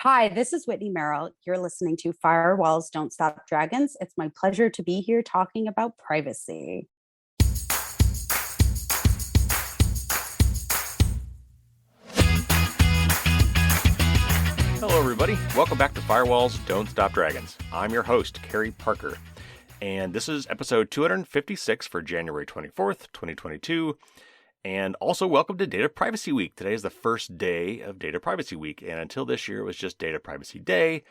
Hi, this is Whitney Merrill. You're listening to Firewalls Don't Stop Dragons. It's my pleasure to be here talking about privacy. Hello, everybody. Welcome back to Firewalls Don't Stop Dragons. I'm your host, Carrie Parker, and this is episode 256 for January 24th, 2022. And also, welcome to Data Privacy Week. Today is the first day of Data Privacy Week, and until this year, it was just Data Privacy Day.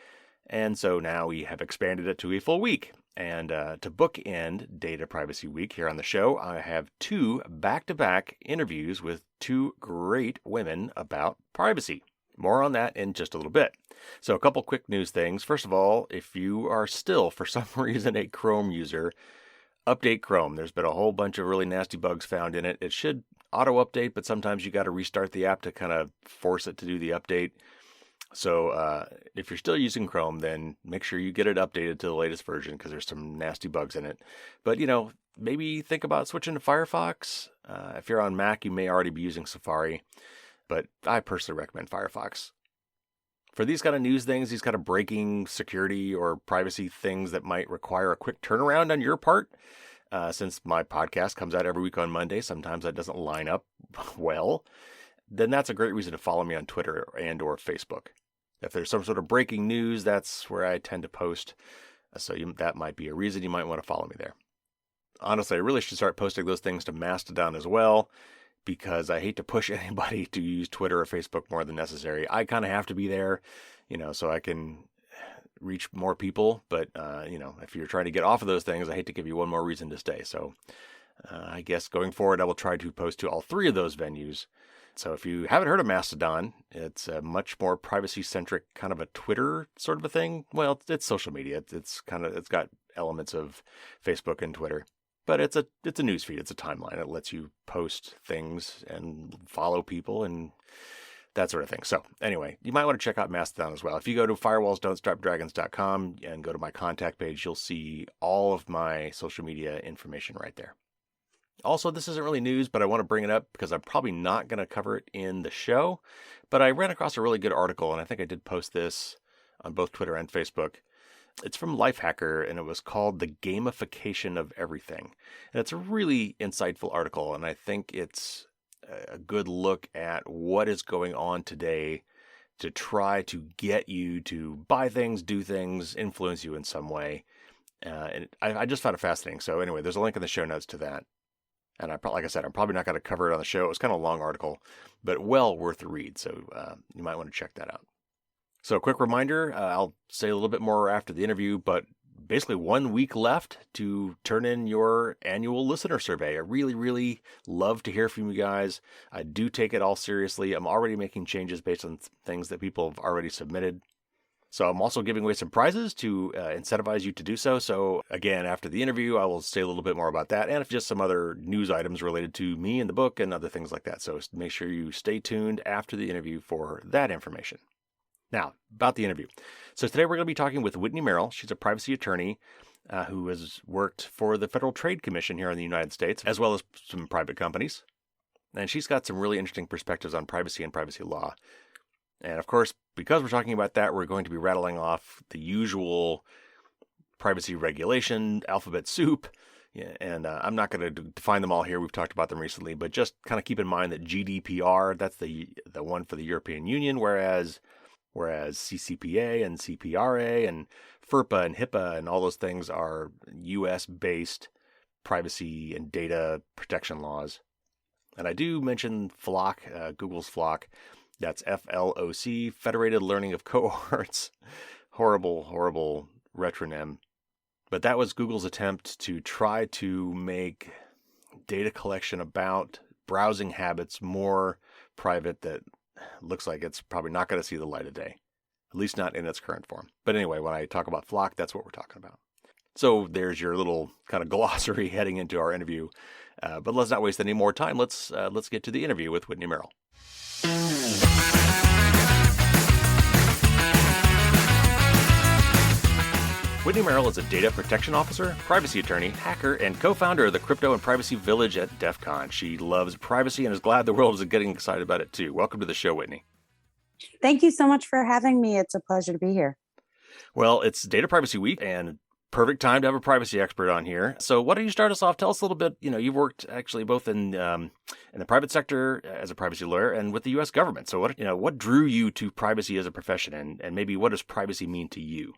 And so now we have expanded it to a full week. And to bookend Data Privacy Week here on the show, I have two back-to-back interviews with two great women about privacy. More on that in just a little bit. So a couple quick news things. First of all, if you are still, for some reason, a Chrome user, update Chrome. There's been a whole bunch of really nasty bugs found in it. It should auto-update, but sometimes you got to restart the app to kind of force it to do the update. So if you're still using Chrome, then make sure you get it updated to the latest version because there's some nasty bugs in it. But, maybe think about switching to Firefox. If you're on Mac, you may already be using Safari, but I personally recommend Firefox. For these kind of news things, these kind of breaking security or privacy things that might require a quick turnaround on your part, since my podcast comes out every week on Monday, sometimes that doesn't line up well, then that's a great reason to follow me on Twitter and or Facebook. If there's some sort of breaking news, that's where I tend to post, so that might be a reason you might want to follow me there. Honestly, I really should start posting those things to Mastodon as well, because I hate to push anybody to use Twitter or Facebook more than necessary. I kind of have to be there, so I can reach more people. But, if you're trying to get off of those things, I hate to give you one more reason to stay. So I guess going forward, I will try to post to all three of those venues. So if you haven't heard of Mastodon, it's a much more privacy-centric kind of a Twitter sort of a thing. Well, it's social media. It's got elements of Facebook and Twitter. But it's a news feed. It's a timeline. It lets you post things and follow people and that sort of thing. So anyway, you might want to check out Mastodon as well. If you go to firewallsdon'tstopdragons.com and go to my contact page, you'll see all of my social media information right there. Also, this isn't really news, but I want to bring it up because I'm probably not going to cover it in the show. But I ran across a really good article, and I think I did post this on both Twitter and Facebook. It's from Lifehacker, and it was called The Gamification of Everything. And it's a really insightful article, and I think it's a good look at what is going on today to try to get you to buy things, do things, influence you in some way. And I just found it fascinating. So anyway, there's a link in the show notes to that. And like I said, I'm probably not going to cover it on the show. It was kind of a long article, but well worth the read. So you might want to check that out. So a quick reminder, I'll say a little bit more after the interview, but basically 1 week left to turn in your annual listener survey. I really, really love to hear from you guys. I do take it all seriously. I'm already making changes based on things that people have already submitted. So I'm also giving away some prizes to incentivize you to do so. So again, after the interview, I will say a little bit more about that and just some other news items related to me and the book and other things like that. So make sure you stay tuned after the interview for that information. Now, about the interview. So today we're going to be talking with Whitney Merrill. She's a privacy attorney who has worked for the Federal Trade Commission here in the United States, as well as some private companies. And she's got some really interesting perspectives on privacy and privacy law. And of course, because we're talking about that, we're going to be rattling off the usual privacy regulation, alphabet soup. Yeah, and I'm not going to define them all here. We've talked about them recently, but just kind of keep in mind that GDPR, that's the one for the European Union, whereas CCPA and CPRA and FERPA and HIPAA and all those things are U.S.-based privacy and data protection laws. And I do mention FLOC, Google's FLOC. That's FLOC, Federated Learning of Cohorts. Horrible, horrible retronym. But that was Google's attempt to try to make data collection about browsing habits more private that looks like it's probably not going to see the light of day, at least not in its current form. But anyway, when I talk about FLOC, that's what we're talking about. So there's your little kind of glossary heading into our interview. But let's not waste any more time. Let's get to the interview with Whitney Merrill. Whitney Merrill is a data protection officer, privacy attorney, hacker, and co-founder of the Crypto and Privacy Village at DEF CON. She loves privacy and is glad the world is getting excited about it too. Welcome to the show, Whitney. Thank you so much for having me. It's a pleasure to be here. Well, it's Data Privacy Week and perfect time to have a privacy expert on here. So why don't you start us off? Tell us a little bit. You've worked actually both in the private sector as a privacy lawyer and with the U.S. government. So what drew you to privacy as a profession, and maybe what does privacy mean to you?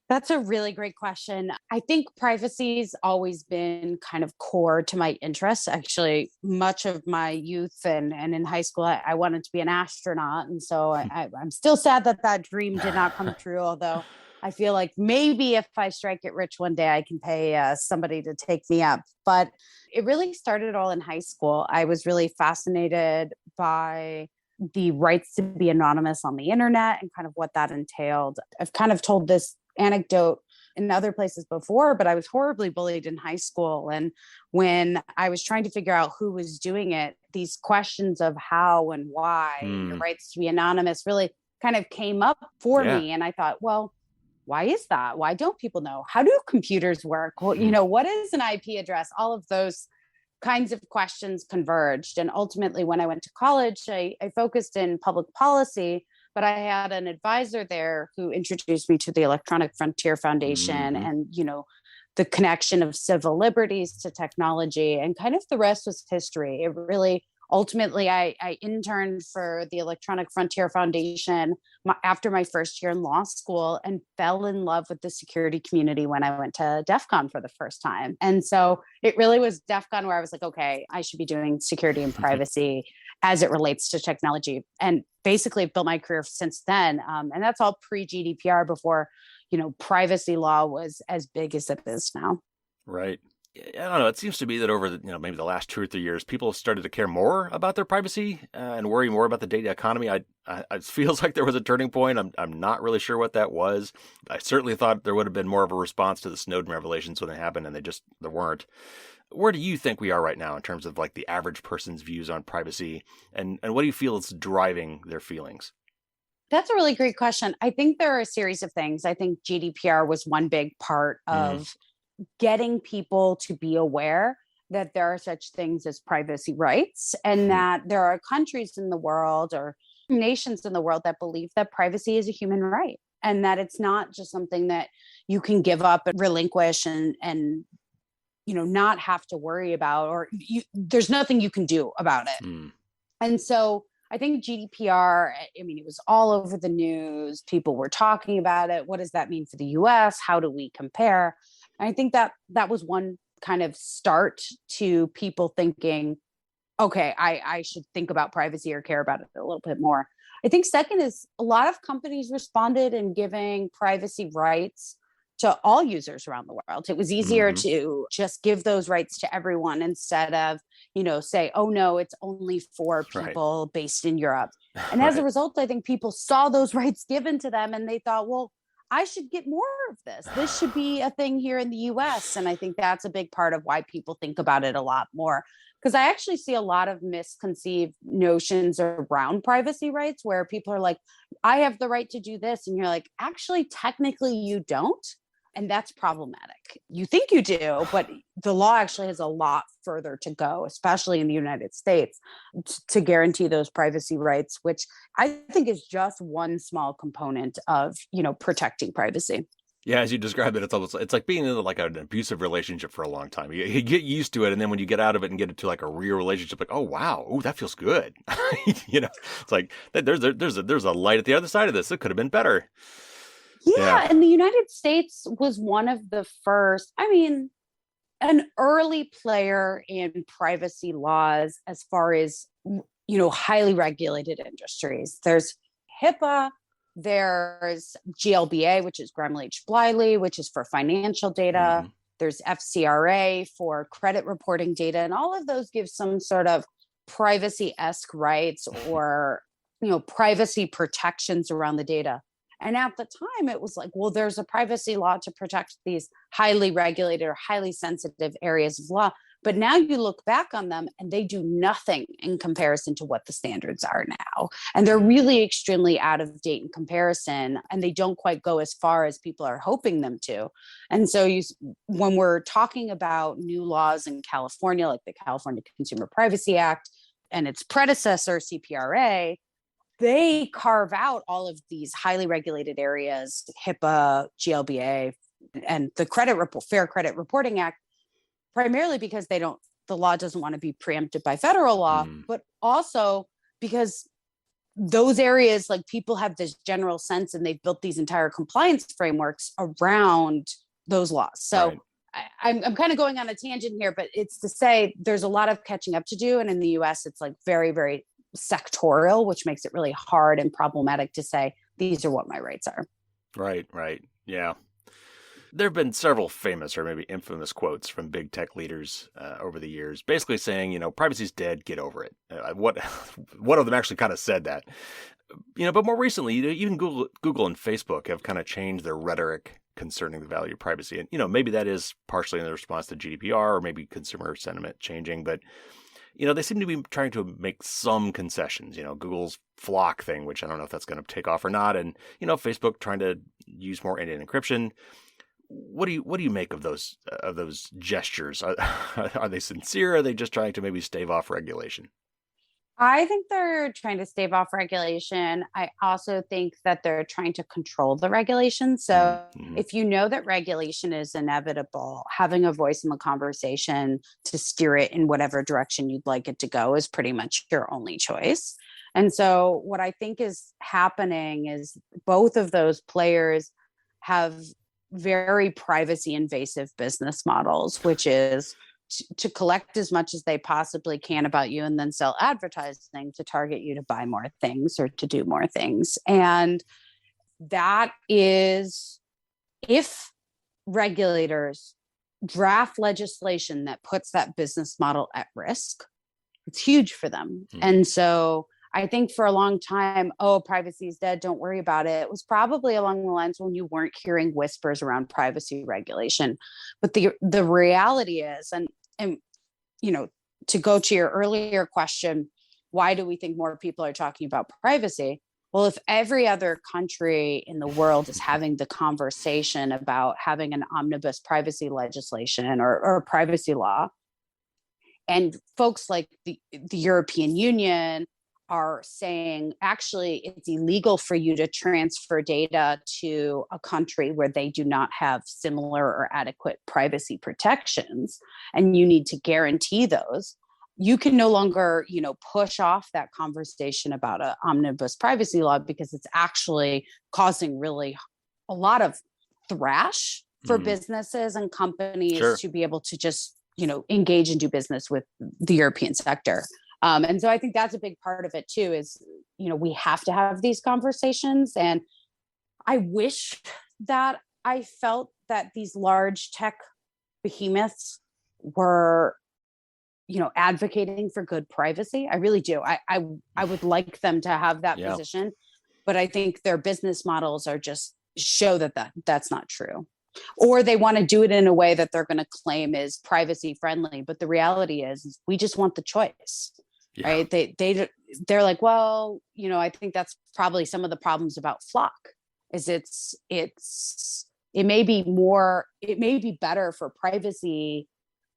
That's a really great question. I think privacy's always been kind of core to my interests. Actually, much of my youth and in high school, I wanted to be an astronaut. And so I'm still sad that that dream did not come true, although I feel like maybe if I strike it rich one day, I can pay somebody to take me up. But it really started all in high school. I was really fascinated by the rights to be anonymous on the internet and kind of what that entailed. I've kind of told this anecdote in other places before, but I was horribly bullied in high school. And when I was trying to figure out who was doing it, these questions of how and why and your rights to be anonymous really kind of came up for Yeah. me. And I thought, well, why is that? Why don't people know? How do computers work? Well, what is an IP address? All of those kinds of questions converged. And ultimately, when I went to college, I focused in public policy, but I had an advisor there who introduced me to the Electronic Frontier Foundation Mm-hmm. and, the connection of civil liberties to technology. And kind of the rest was history. It really, ultimately, I interned for the Electronic Frontier Foundation after my first year in law school and fell in love with the security community when I went to DEF CON for the first time. And so it really was DEF CON where I was like, okay, I should be doing security and privacy as it relates to technology. And basically built my career since then. And that's all pre-GDPR before, privacy law was as big as it is now. Right. I don't know. It seems to be that over maybe the last 2 or 3 years, people have started to care more about their privacy and worry more about the data economy. It feels like there was a turning point. I'm not really sure what that was. I certainly thought there would have been more of a response to the Snowden revelations when they happened, and there weren't. Where do you think we are right now in terms of like the average person's views on privacy, and what do you feel is driving their feelings? That's a really great question. I think there are a series of things. I think GDPR was one big part Mm, of getting people to be aware that there are such things as privacy rights and mm, that there are countries in the world or nations in the world that believe that privacy is a human right and that it's not just something that you can give up and relinquish and not have to worry about or there's nothing you can do about it. mm. And so I think GDPR, I mean, it was all over the news. People were talking about it. What does that mean for the US? How do we compare? And I think that was one kind of start to people thinking, okay, I should think about privacy or care about it a little bit more. I think second is a lot of companies responded in giving privacy rights to all users around the world. It was easier Mm-hmm. to just give those rights to everyone instead of, say, oh no, it's only for Right. people based in Europe. And as a Right. result, I think people saw those rights given to them and they thought, well, I should get more of this. This should be a thing here in the US. And I think that's a big part of why people think about it a lot more. Because I actually see a lot of misconceived notions around privacy rights where people are like, I have the right to do this. And you're like, actually, technically, you don't. And that's problematic. You think you do, but the law actually has a lot further to go, especially in the United States, to guarantee those privacy rights, which I think is just one small component of, protecting privacy. Yeah, as you describe it, it's like being in like an abusive relationship for a long time. You get used to it, and then when you get out of it and get into like a real relationship, like, oh wow, oh that feels good. It's like there's a light at the other side of this. It could have been better. Yeah. Yeah, and the United States was one of the first, I mean, an early player in privacy laws as far as, highly regulated industries. There's HIPAA, there's GLBA, which is Gremley-Bliley, which is for financial data. Hmm. There's FCRA for credit reporting data. And all of those give some sort of privacy-esque rights or, privacy protections around the data. And at the time, it was like, well, there's a privacy law to protect these highly regulated or highly sensitive areas of law. But now you look back on them and they do nothing in comparison to what the standards are now. And they're really extremely out of date in comparison. And they don't quite go as far as people are hoping them to. And so when we're talking about new laws in California, like the California Consumer Privacy Act and its predecessor, CPRA, they carve out all of these highly regulated areas, HIPAA, GLBA, and the Fair Credit Reporting Act, primarily because the law doesn't want to be preempted by federal law, but also because those areas, like, people have this general sense and they've built these entire compliance frameworks around those laws. So right. I'm kind of going on a tangent here, but it's to say there's a lot of catching up to do. And in the US, it's like very, very sectorial, which makes it really hard and problematic to say, these are what my rights are. Right. Yeah. There have been several famous or maybe infamous quotes from big tech leaders over the years, basically saying, privacy's dead, get over it. One of them actually kind of said that, but more recently, even Google and Facebook have kind of changed their rhetoric concerning the value of privacy. And, maybe that is partially in the response to GDPR or maybe consumer sentiment changing, but they seem to be trying to make some concessions, Google's Flock thing, which I don't know if that's going to take off or not. And, Facebook trying to use more end-to-end encryption. What do you make of those gestures? Are they sincere? Or are they just trying to maybe stave off regulation? I think they're trying to stave off regulation. I also think that they're trying to control the regulation. So if you know that regulation is inevitable, having a voice in the conversation to steer it in whatever direction you'd like it to go is pretty much your only choice. And so what I think is happening is both of those players have very privacy invasive business models, which is to collect as much as they possibly can about you and then sell advertising to target you to buy more things or to do more things. And that is, if regulators draft legislation that puts that business model at risk, it's huge for them. And so I think for a long time, privacy is dead, don't worry about it. It was probably along the lines when you weren't hearing whispers around privacy regulation. But the reality is, and to go to your earlier question, why do we think more people are talking about privacy? Well, if every other country in the world is having the conversation about having an omnibus privacy legislation or privacy law, and folks like the European Union are saying, actually, it's illegal for you to transfer data to a country where they do not have similar or adequate privacy protections, and you need to guarantee those, you can no longer, push off that conversation about an omnibus privacy law because it's actually causing really a lot of thrash for businesses and companies to be able to just, engage and do business with the European sector. And so I think that's a big part of it too, is, we have to have these conversations. And I wish that I felt that these large tech behemoths were, advocating for good privacy. I really do. I would like them to have that position, but I think their business models are just show that's not true. Or they want to do it in a way that they're going to claim is privacy friendly. But the reality is we just want the choice. Right. They're like, well, I think that's probably some of the problems about Flock is it may be better for privacy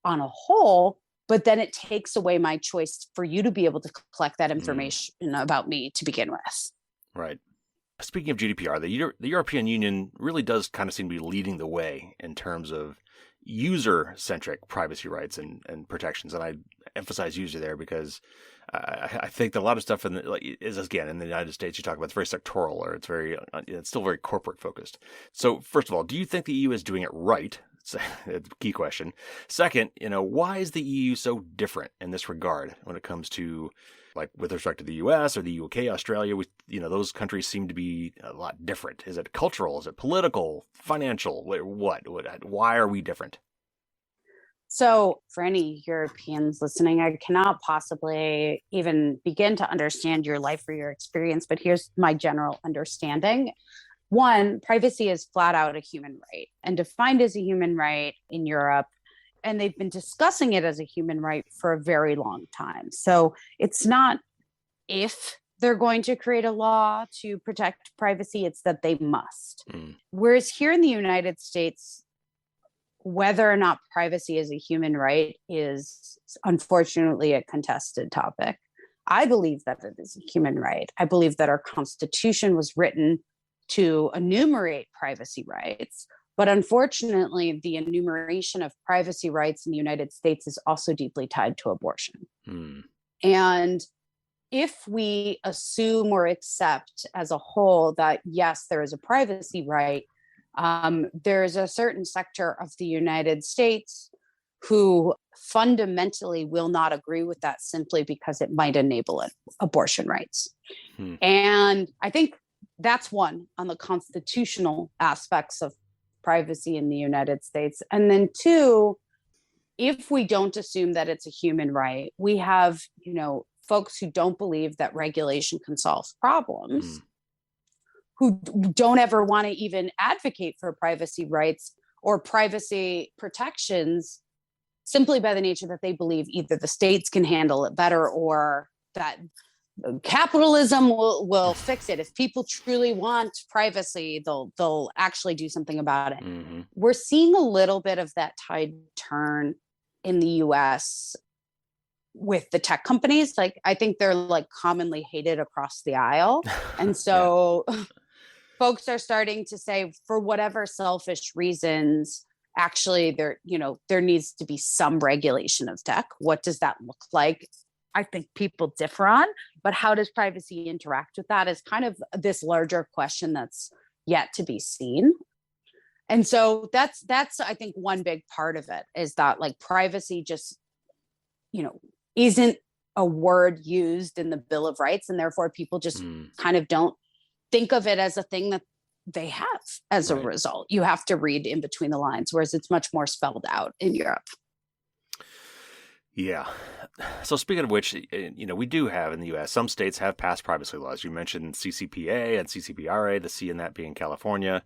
on a whole, but then it takes away my choice for you to be able to collect that information about me to begin with. Right. Speaking of GDPR, the European Union really does kind of seem to be leading the way in terms of user-centric privacy rights and protections. And I emphasize user there because I think that a lot of stuff in the United States, you talk about it's very sectoral, or it's still very corporate focused. So first of all, do you think the EU is doing it right? It's a key question. Second, why is the EU so different in this regard when it comes to, like, with respect to the US or the UK, Australia? Those countries seem to be a lot different. Is it cultural? Is it political? Financial? What? Why are we different? So for any Europeans listening, I cannot possibly even begin to understand your life or your experience, but here's my general understanding. One, privacy is flat out a human right and defined as a human right in Europe. And they've been discussing it as a human right for a very long time. So it's not if they're going to create a law to protect privacy, it's that they must. Whereas here in the United States, whether or not privacy is a human right is unfortunately a contested topic. I believe that it is a human right. I believe that our Constitution was written to enumerate privacy rights. But unfortunately, the enumeration of privacy rights in the United States is also deeply tied to abortion. And if we assume or accept as a whole that, yes, there is a privacy right, there is a certain sector of the United States who fundamentally will not agree with that simply because it might enable abortion rights. And I think that's one on the constitutional aspects of privacy in the United States. And then two, if we don't assume that it's a human right, we have, folks who don't believe that regulation can solve problems, who don't ever want to even advocate for privacy rights or privacy protections simply by the nature that they believe either the states can handle it better or that capitalism will fix it. If people truly want privacy, they'll actually do something about it. We're seeing a little bit of that tide turn in the US with the tech companies. Like, I think they're like commonly hated across the aisle. And so folks are starting to say, for whatever selfish reasons, actually there needs to be some regulation of tech. What does that look like? I think people differ on, but how does privacy interact with that is kind of this larger question that's yet to be seen. And so that's I think one big part of it is that like privacy just, isn't a word used in the Bill of Rights, and therefore people just kind of don't think of it as a thing that they have as a result. You have to read in between the lines, whereas it's much more spelled out in Europe. Yeah. So speaking of which, we do have in the U.S., some states have passed privacy laws. You mentioned CCPA and CCPRA, the C in that being California.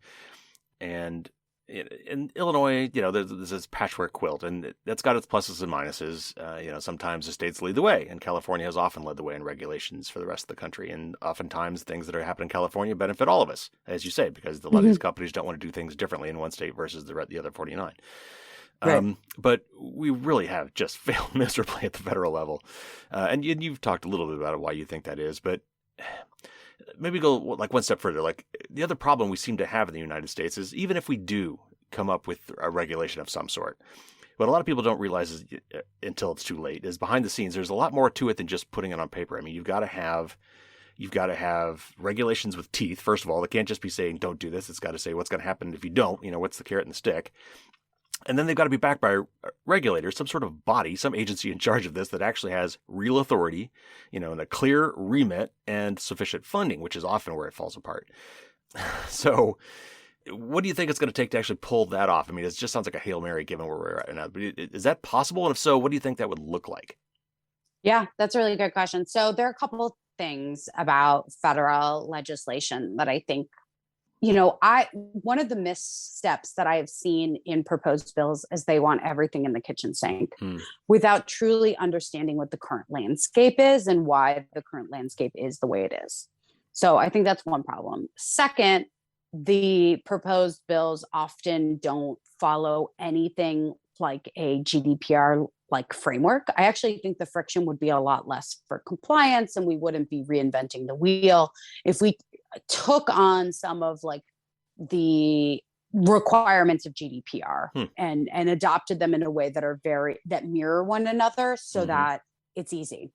And in Illinois, there's this patchwork quilt, and that's got its pluses and minuses. Sometimes the states lead the way, and California has often led the way in regulations for the rest of the country. And oftentimes things that are happening in California benefit all of us, as you say, because a lot of these companies don't want to do things differently in one state versus the other 49. Right. But we really have just failed miserably at the federal level. And you've talked a little bit about why you think that is, but maybe go like one step further. Like the other problem we seem to have in the United States is even if we do come up with a regulation of some sort, what a lot of people don't realize is, until it's too late, is behind the scenes, there's a lot more to it than just putting it on paper. I mean, you've got to have regulations with teeth. First of all, it can't just be saying, don't do this. It's got to say what's going to happen if you don't, what's the carrot and the stick. And then they've got to be backed by regulators, some sort of body, some agency in charge of this that actually has real authority, and a clear remit and sufficient funding, which is often where it falls apart. So what do you think it's going to take to actually pull that off? I mean, it just sounds like a Hail Mary given where we're at now. But is that possible? And if so, what do you think that would look like? Yeah, that's a really good question. So there are a couple of things about federal legislation that I think one of the missteps that I have seen in proposed bills is they want everything in the kitchen sink without truly understanding what the current landscape is and why the current landscape is the way it is. So I think that's one problem. Second, the proposed bills often don't follow anything like a GDPR like framework. I actually think the friction would be a lot less for compliance, and we wouldn't be reinventing the wheel if we took on some of like the requirements of GDPR and adopted them in a way that mirror one another so that it's easy.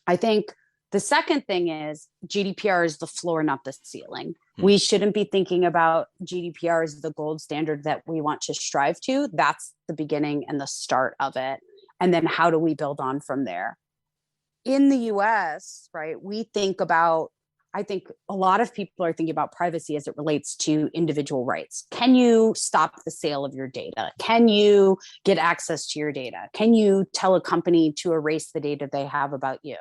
I think the second thing is GDPR is the floor, not the ceiling. We shouldn't be thinking about GDPR as the gold standard that we want to strive to. That's the beginning and the start of it. And then how do we build on from there? In the US, right, I think a lot of people are thinking about privacy as it relates to individual rights. Can you stop the sale of your data? Can you get access to your data? Can you tell a company to erase the data they have about you?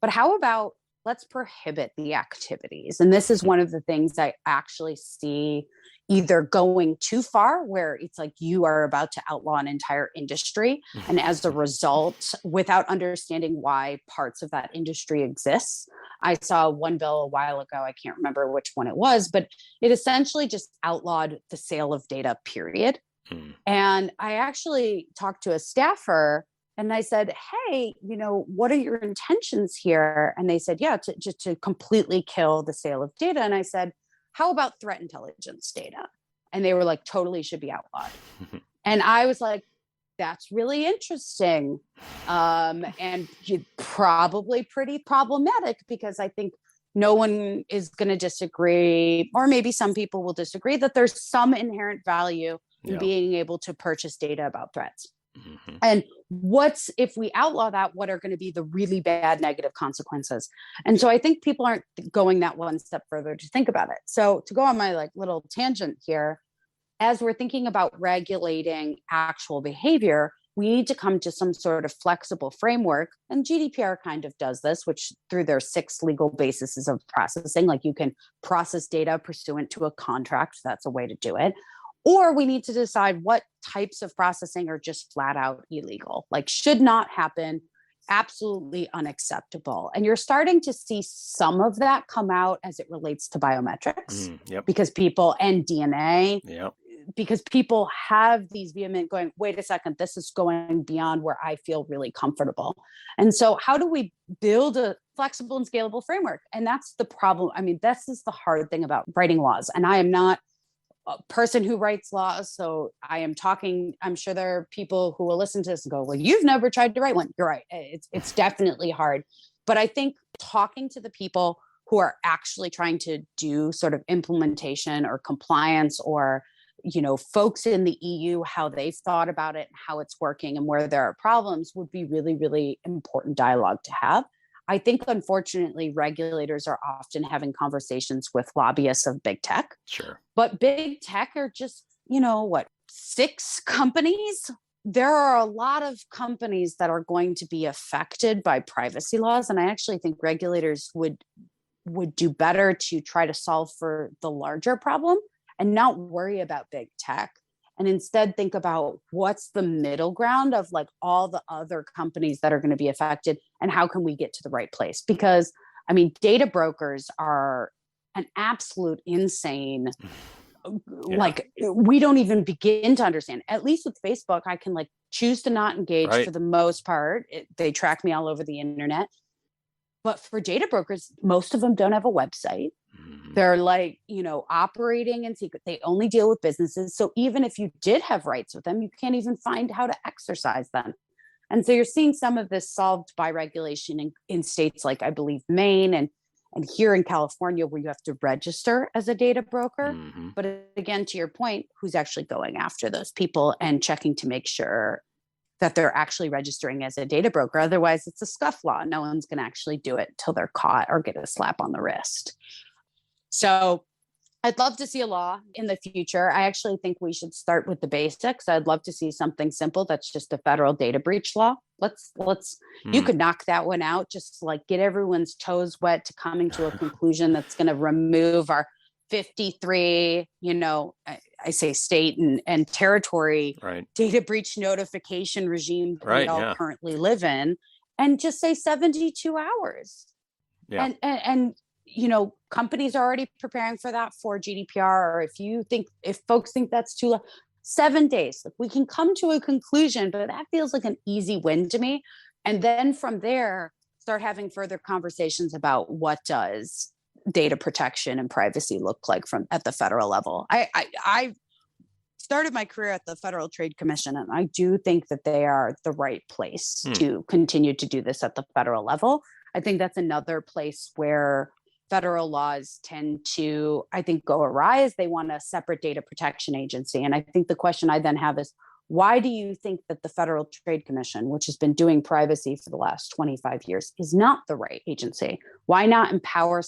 But how about let's prohibit the activities? And this is one of the things I actually see either going too far, where it's like you are about to outlaw an entire industry. And as a result, without understanding why parts of that industry exists, I saw one bill a while ago, I can't remember which one it was, but it essentially just outlawed the sale of data, period. And I actually talked to a staffer And I said, hey, what are your intentions here? And they said, yeah, just to completely kill the sale of data. And I said, how about threat intelligence data? And they were like, totally should be outlawed. And I was like, that's really interesting. And probably pretty problematic, because I think no one is going to disagree, or maybe some people will disagree, that there's some inherent value in being able to purchase data about threats. Mm-hmm. And if we outlaw that, what are going to be the really bad negative consequences? And so I think people aren't going that one step further to think about it. So to go on my little tangent here, as we're thinking about regulating actual behavior, we need to come to some sort of flexible framework. And GDPR kind of does this, which through their 6 legal bases of processing, like you can process data pursuant to a contract. That's a way to do it. Or we need to decide what types of processing are just flat out illegal, should not happen, absolutely unacceptable. And you're starting to see some of that come out as it relates to biometrics, because people, and DNA, because people have these vehement going, wait a second, this is going beyond where I feel really comfortable. And so how do we build a flexible and scalable framework? And that's the problem. I mean, this is the hard thing about writing laws. And I am not a person who writes laws. So I'm sure there are people who will listen to this and go, well, you've never tried to write one. You're right. It's definitely hard. But I think talking to the people who are actually trying to do sort of implementation or compliance, or folks in the EU, how they've thought about it, how it's working, and where there are problems, would be really, really important dialogue to have. I think, unfortunately, regulators are often having conversations with lobbyists of big tech. Sure. But big tech are just, 6 companies? There are a lot of companies that are going to be affected by privacy laws. And I actually think regulators would do better to try to solve for the larger problem and not worry about big tech, and instead think about what's the middle ground of all the other companies that are going to be affected, and how can we get to the right place? Because data brokers are an absolute insane, we don't even begin to understand. At least with Facebook, I can choose to not engage for the most part. They track me all over the internet. But for data brokers, most of them don't have a website. They're operating in secret. They only deal with businesses. So even if you did have rights with them, you can't even find how to exercise them. And so you're seeing some of this solved by regulation in states like, I believe, Maine and here in California, where you have to register as a data broker. Mm-hmm. But again, to your point, who's actually going after those people and checking to make sure that they're actually registering as a data broker? Otherwise, it's a scuff law. No one's going to actually do it until they're caught or get a slap on the wrist. So I'd love to see a law in the future. I actually think we should start with the basics. I'd love to see something simple that's just a federal data breach law. You could knock that one out, just get everyone's toes wet to coming to a conclusion that's going to remove our 53, I say state and territory data breach notification regime that we all currently live in, and just say 72 hours. Yeah. And companies are already preparing for that for GDPR. Or if folks think that's too long, 7 days, we can come to a conclusion, but that feels like an easy win to me. And then from there, start having further conversations about what does data protection and privacy look like at the federal level. I started my career at the Federal Trade Commission, and I do think that they are the right place to continue to do this at the federal level. I think that's another place where federal laws tend to, I think, go awry, is they want a separate data protection agency. And I think the question I then have is, why do you think that the Federal Trade Commission, which has been doing privacy for the last 25 years, is not the right agency? Why not empower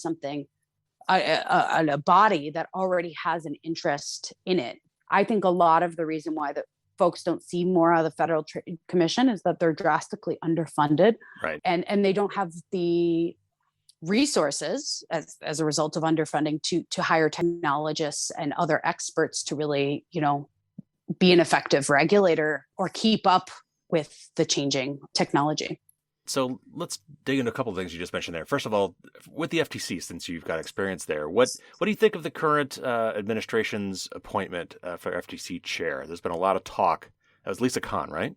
a body that already has an interest in it? I think a lot of the reason why the folks don't see more out of the Federal Trade Commission is that they're drastically underfunded, and they don't have the resources as a result of underfunding to hire technologists and other experts to really, be an effective regulator or keep up with the changing technology. So let's dig into a couple of things you just mentioned there. First of all, with the FTC, since you've got experience there, what do you think of the current administration's appointment for FTC chair? There's been a lot of talk. That was Lisa Khan, right?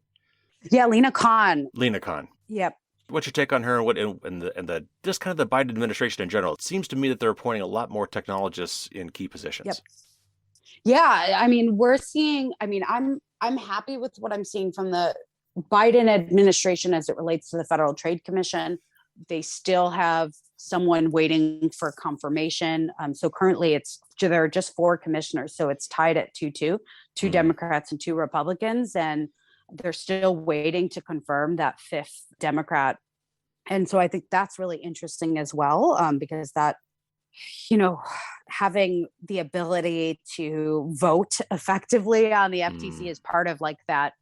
Yeah, Lena Khan. Lena Khan. Yep. What's your take on her and what and the just kind of the Biden administration in general? It seems to me that they're appointing a lot more technologists in key positions. Yep. Yeah, I mean, we're seeing, I mean, I'm happy with what I'm seeing from the Biden administration as it relates to the Federal Trade Commission. They still have someone waiting for confirmation. So currently there are just 4 commissioners. So it's tied at 2-2, 2 Democrats and 2 Republicans. And they're still waiting to confirm that 5th Democrat. And so I think that's really interesting as well, because that, having the ability to vote effectively on the FTC is part of like that,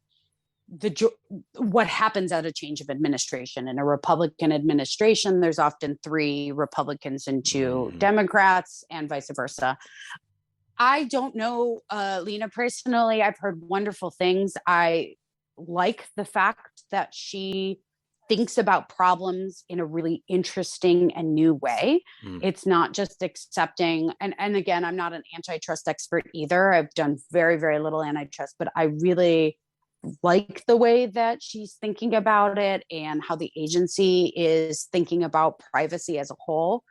what happens at a change of administration. In a Republican administration, there's often 3 Republicans and 2 Democrats and vice versa. I don't know Lena personally. I've heard wonderful things. I like the fact that she thinks about problems in a really interesting and new way. It's not just accepting, and again, I'm not an antitrust expert either. I've done very, very little antitrust, but I really like the way that she's thinking about it and how the agency is thinking about privacy as a whole.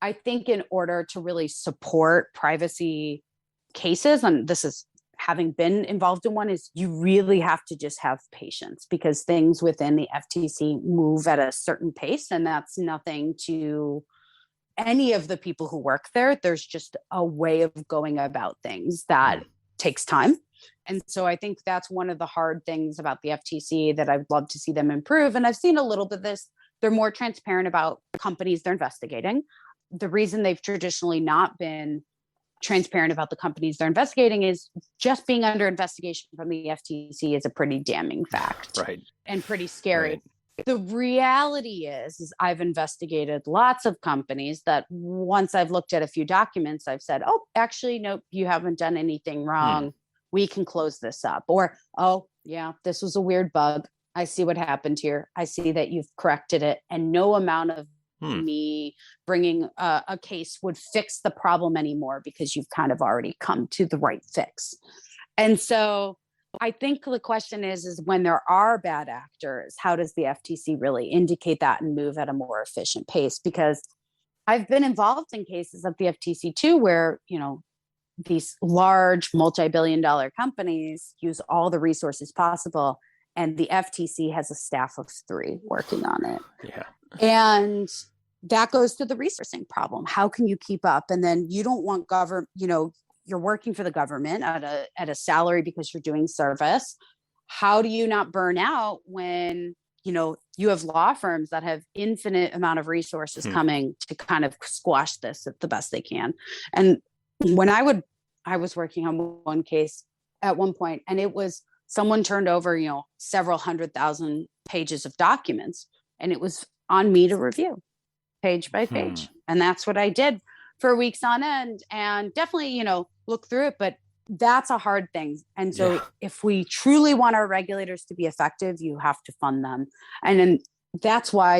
I think in order to really support privacy cases, and this is having been involved in one, is you really have to just have patience, because things within the FTC move at a certain pace, and that's nothing to any of the people who work there. There's just a way of going about things that takes time. And so I think that's one of the hard things about the FTC that I'd love to see them improve. And I've seen a little bit of this. They're more transparent about companies they're investigating. The reason they've traditionally not been transparent about the companies they're investigating is just being under investigation from the FTC is a pretty damning fact, right? And pretty scary. Right. The reality is I've investigated lots of companies that once I've looked at a few documents, I've said, oh, actually, nope, you haven't done anything wrong. We can close this up. Or, oh, yeah, this was a weird bug. I see what happened here. I see that you've corrected it. And no amount of me bringing a case would fix the problem anymore, because you've kind of already come to the right fix. And so I think the question is when there are bad actors, how does the FTC really indicate that and move at a more efficient pace? Because I've been involved in cases of the FTC too, where, these large multi-billion-dollar companies use all the resources possible, and the FTC has a staff of 3 working on it. Yeah. And that goes to the resourcing problem. How can you keep up? And then you don't want government, you're working for the government at a salary because you're doing service. How do you not burn out when, you have law firms that have infinite amount of resources coming to kind of squash this at the best they can? And when I was working on one case at one point, and it was someone turned over, several 100,000 pages of documents, and it was on me to review page by page. And that's what I did for weeks on end, and definitely, look through it. But that's a hard thing. And so if we truly want our regulators to be effective, you have to fund them. And then that's why,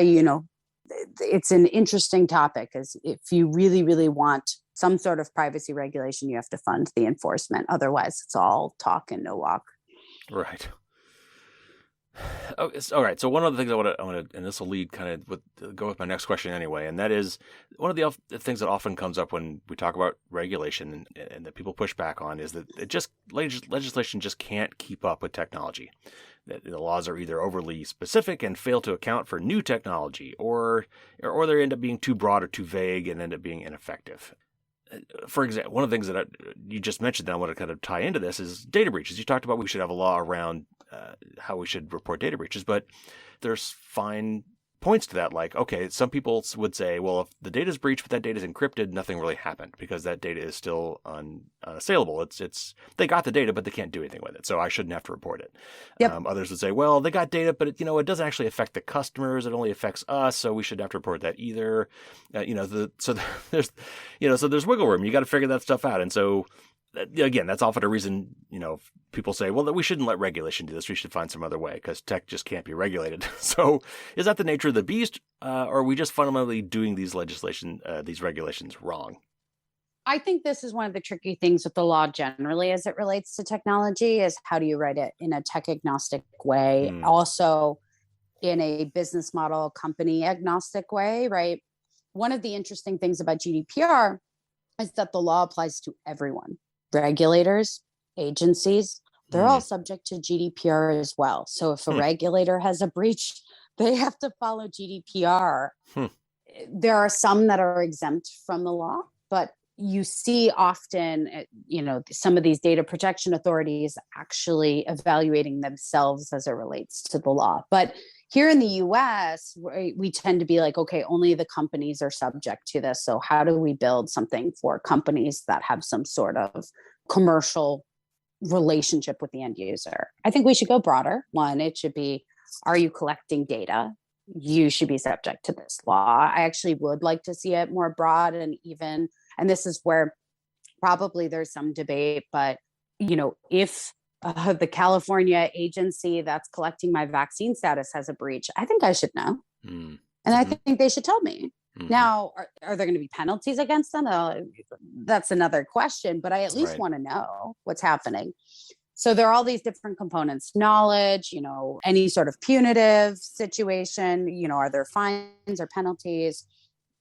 it's an interesting topic, is if you really, really want some sort of privacy regulation, you have to fund the enforcement. Otherwise, it's all talk and no walk. Right. Oh, all right. So one of the things I want to, and this will lead kind of go with my next question anyway, and that is one of the things that often comes up when we talk about regulation and that people push back on is that legislation just can't keep up with technology. That the laws are either overly specific and fail to account for new technology, or they end up being too broad or too vague and end up being ineffective. For example, one of the things that you just mentioned that I want to kind of tie into this is data breaches. You talked about we should have a law around how we should report data breaches, but there's fine points to that. Like, okay, some would say, well, if the data is breached, but that data is encrypted, nothing really happened because that data is still unassailable. It's they got the data, but they can't do anything with it, so I shouldn't have to report it. Yep. Others would say, well, they got data, but it doesn't actually affect the customers. It only affects us, so we shouldn't have to report that either. So there's wiggle room. You got to figure that stuff out, and so. Again, that's often a reason, people say, well, that we shouldn't let regulation do this. We should find some other way because tech just can't be regulated. So is that the nature of the beast? Or are we just fundamentally doing these regulations wrong? I think this is one of the tricky things with the law generally as it relates to technology is how do you write it in a tech agnostic way? Also in a business model, company agnostic way, right? One of the interesting things about GDPR is that the law applies to everyone, regulators, agencies, they're all subject to GDPR as well. So if a regulator has a breach, they have to follow GDPR. There are some that are exempt from the law, but you see often, some of these data protection authorities actually evaluating themselves as it relates to the law. But here in the US, we tend to be like, okay, only the companies are subject to this. So how do we build something for companies that have some sort of commercial relationship with the end user? I think we should go broader. One, it should be, are you collecting data? You should be subject to this law. I actually would like to see it more broad and even, and this is where probably there's some debate, but if the California agency that's collecting my vaccine status has a breach, I think I should know. And I think they should tell me. Now, are there going to be penalties against them? That's another question, but I at least want to know what's happening. So there are all these different components, knowledge, any sort of punitive situation, are there fines or penalties?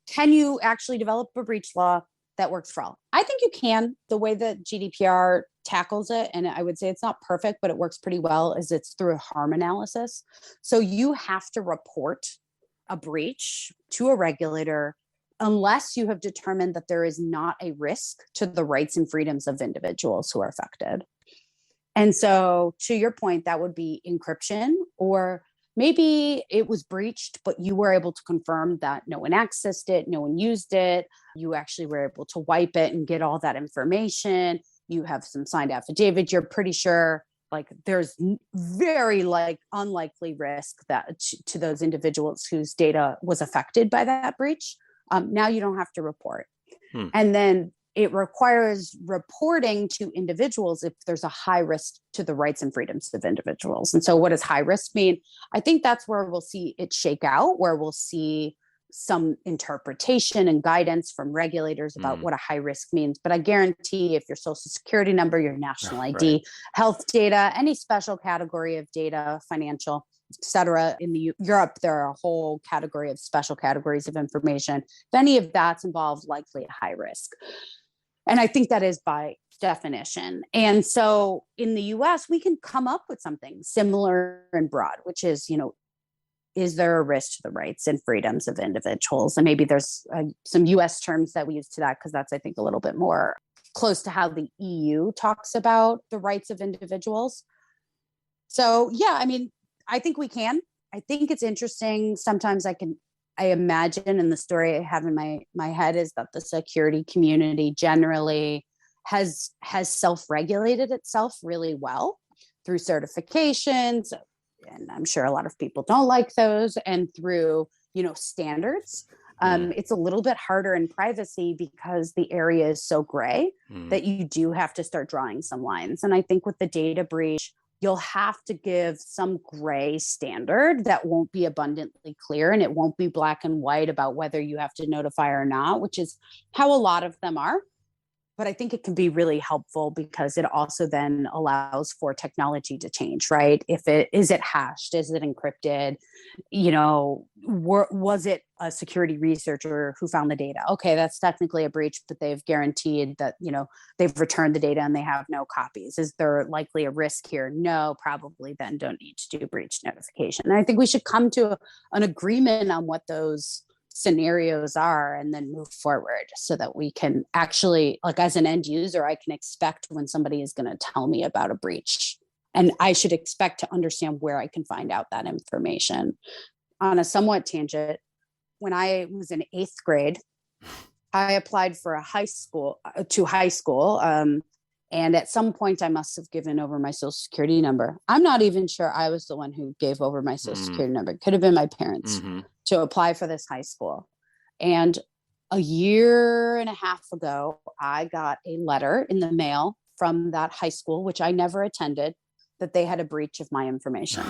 Can you actually develop a breach law that works for all? I think you can. The way that GDPR tackles it, and I would say it's not perfect, but it works pretty well, is it's through a harm analysis. So you have to report a breach to a regulator unless you have determined that there is not a risk to the rights and freedoms of individuals who are affected. And so to your point, that would be encryption, or maybe it was breached, but you were able to confirm that no one accessed it, no one used it. You actually were able to wipe it and get all that information. You have some signed affidavit. You're pretty sure there's very unlikely risk that to those individuals whose data was affected by that breach. Now you don't have to report. And then it requires reporting to individuals if there's a high risk to the rights and freedoms of individuals. And so what does high risk mean? I think that's where we'll see it shake out, where we'll see some interpretation and guidance from regulators about what a high risk means. But I guarantee if your social security number, your national ID, health data, any special category of data, financial, et cetera, in Europe, there are a whole category of special categories of information. If any of that's involved, likely a high risk. And I think that is by definition. And so in the US, we can come up with something similar and broad, which is, is there a risk to the rights and freedoms of individuals? And maybe there's some US terms that we use to that, because that's, I think, a little bit more close to how the EU talks about the rights of individuals. So, yeah, I think we can. I think it's interesting. Sometimes I imagine, and the story I have in my head is that the security community generally has self-regulated itself really well through certifications. And I'm sure a lot of people don't like those, and through, standards. It's a little bit harder in privacy because the area is so gray that you do have to start drawing some lines. And I think with the data breach, you'll have to give some gray standard that won't be abundantly clear, and it won't be black and white about whether you have to notify or not, which is how a lot of them are. But I think it can be really helpful because it also then allows for technology to change, right? Is it hashed? Is it encrypted? Was it a security researcher who found the data? Okay, that's technically a breach, but they've guaranteed that, they've returned the data and they have no copies. Is there likely a risk here? No, probably then don't need to do breach notification. And I think we should come to an agreement on what those scenarios are and then move forward so that we can actually, as an end user, I can expect when somebody is going to tell me about a breach, and I should expect to understand where I can find out that information. On a somewhat tangent, when I was in 8th grade, I applied for high school. And at some point I must have given over my social security number. I'm not even sure I was the one who gave over my social security number. It could have been my parents to apply for this high school. And a year and a half ago, I got a letter in the mail from that high school, which I never attended, that they had a breach of my information.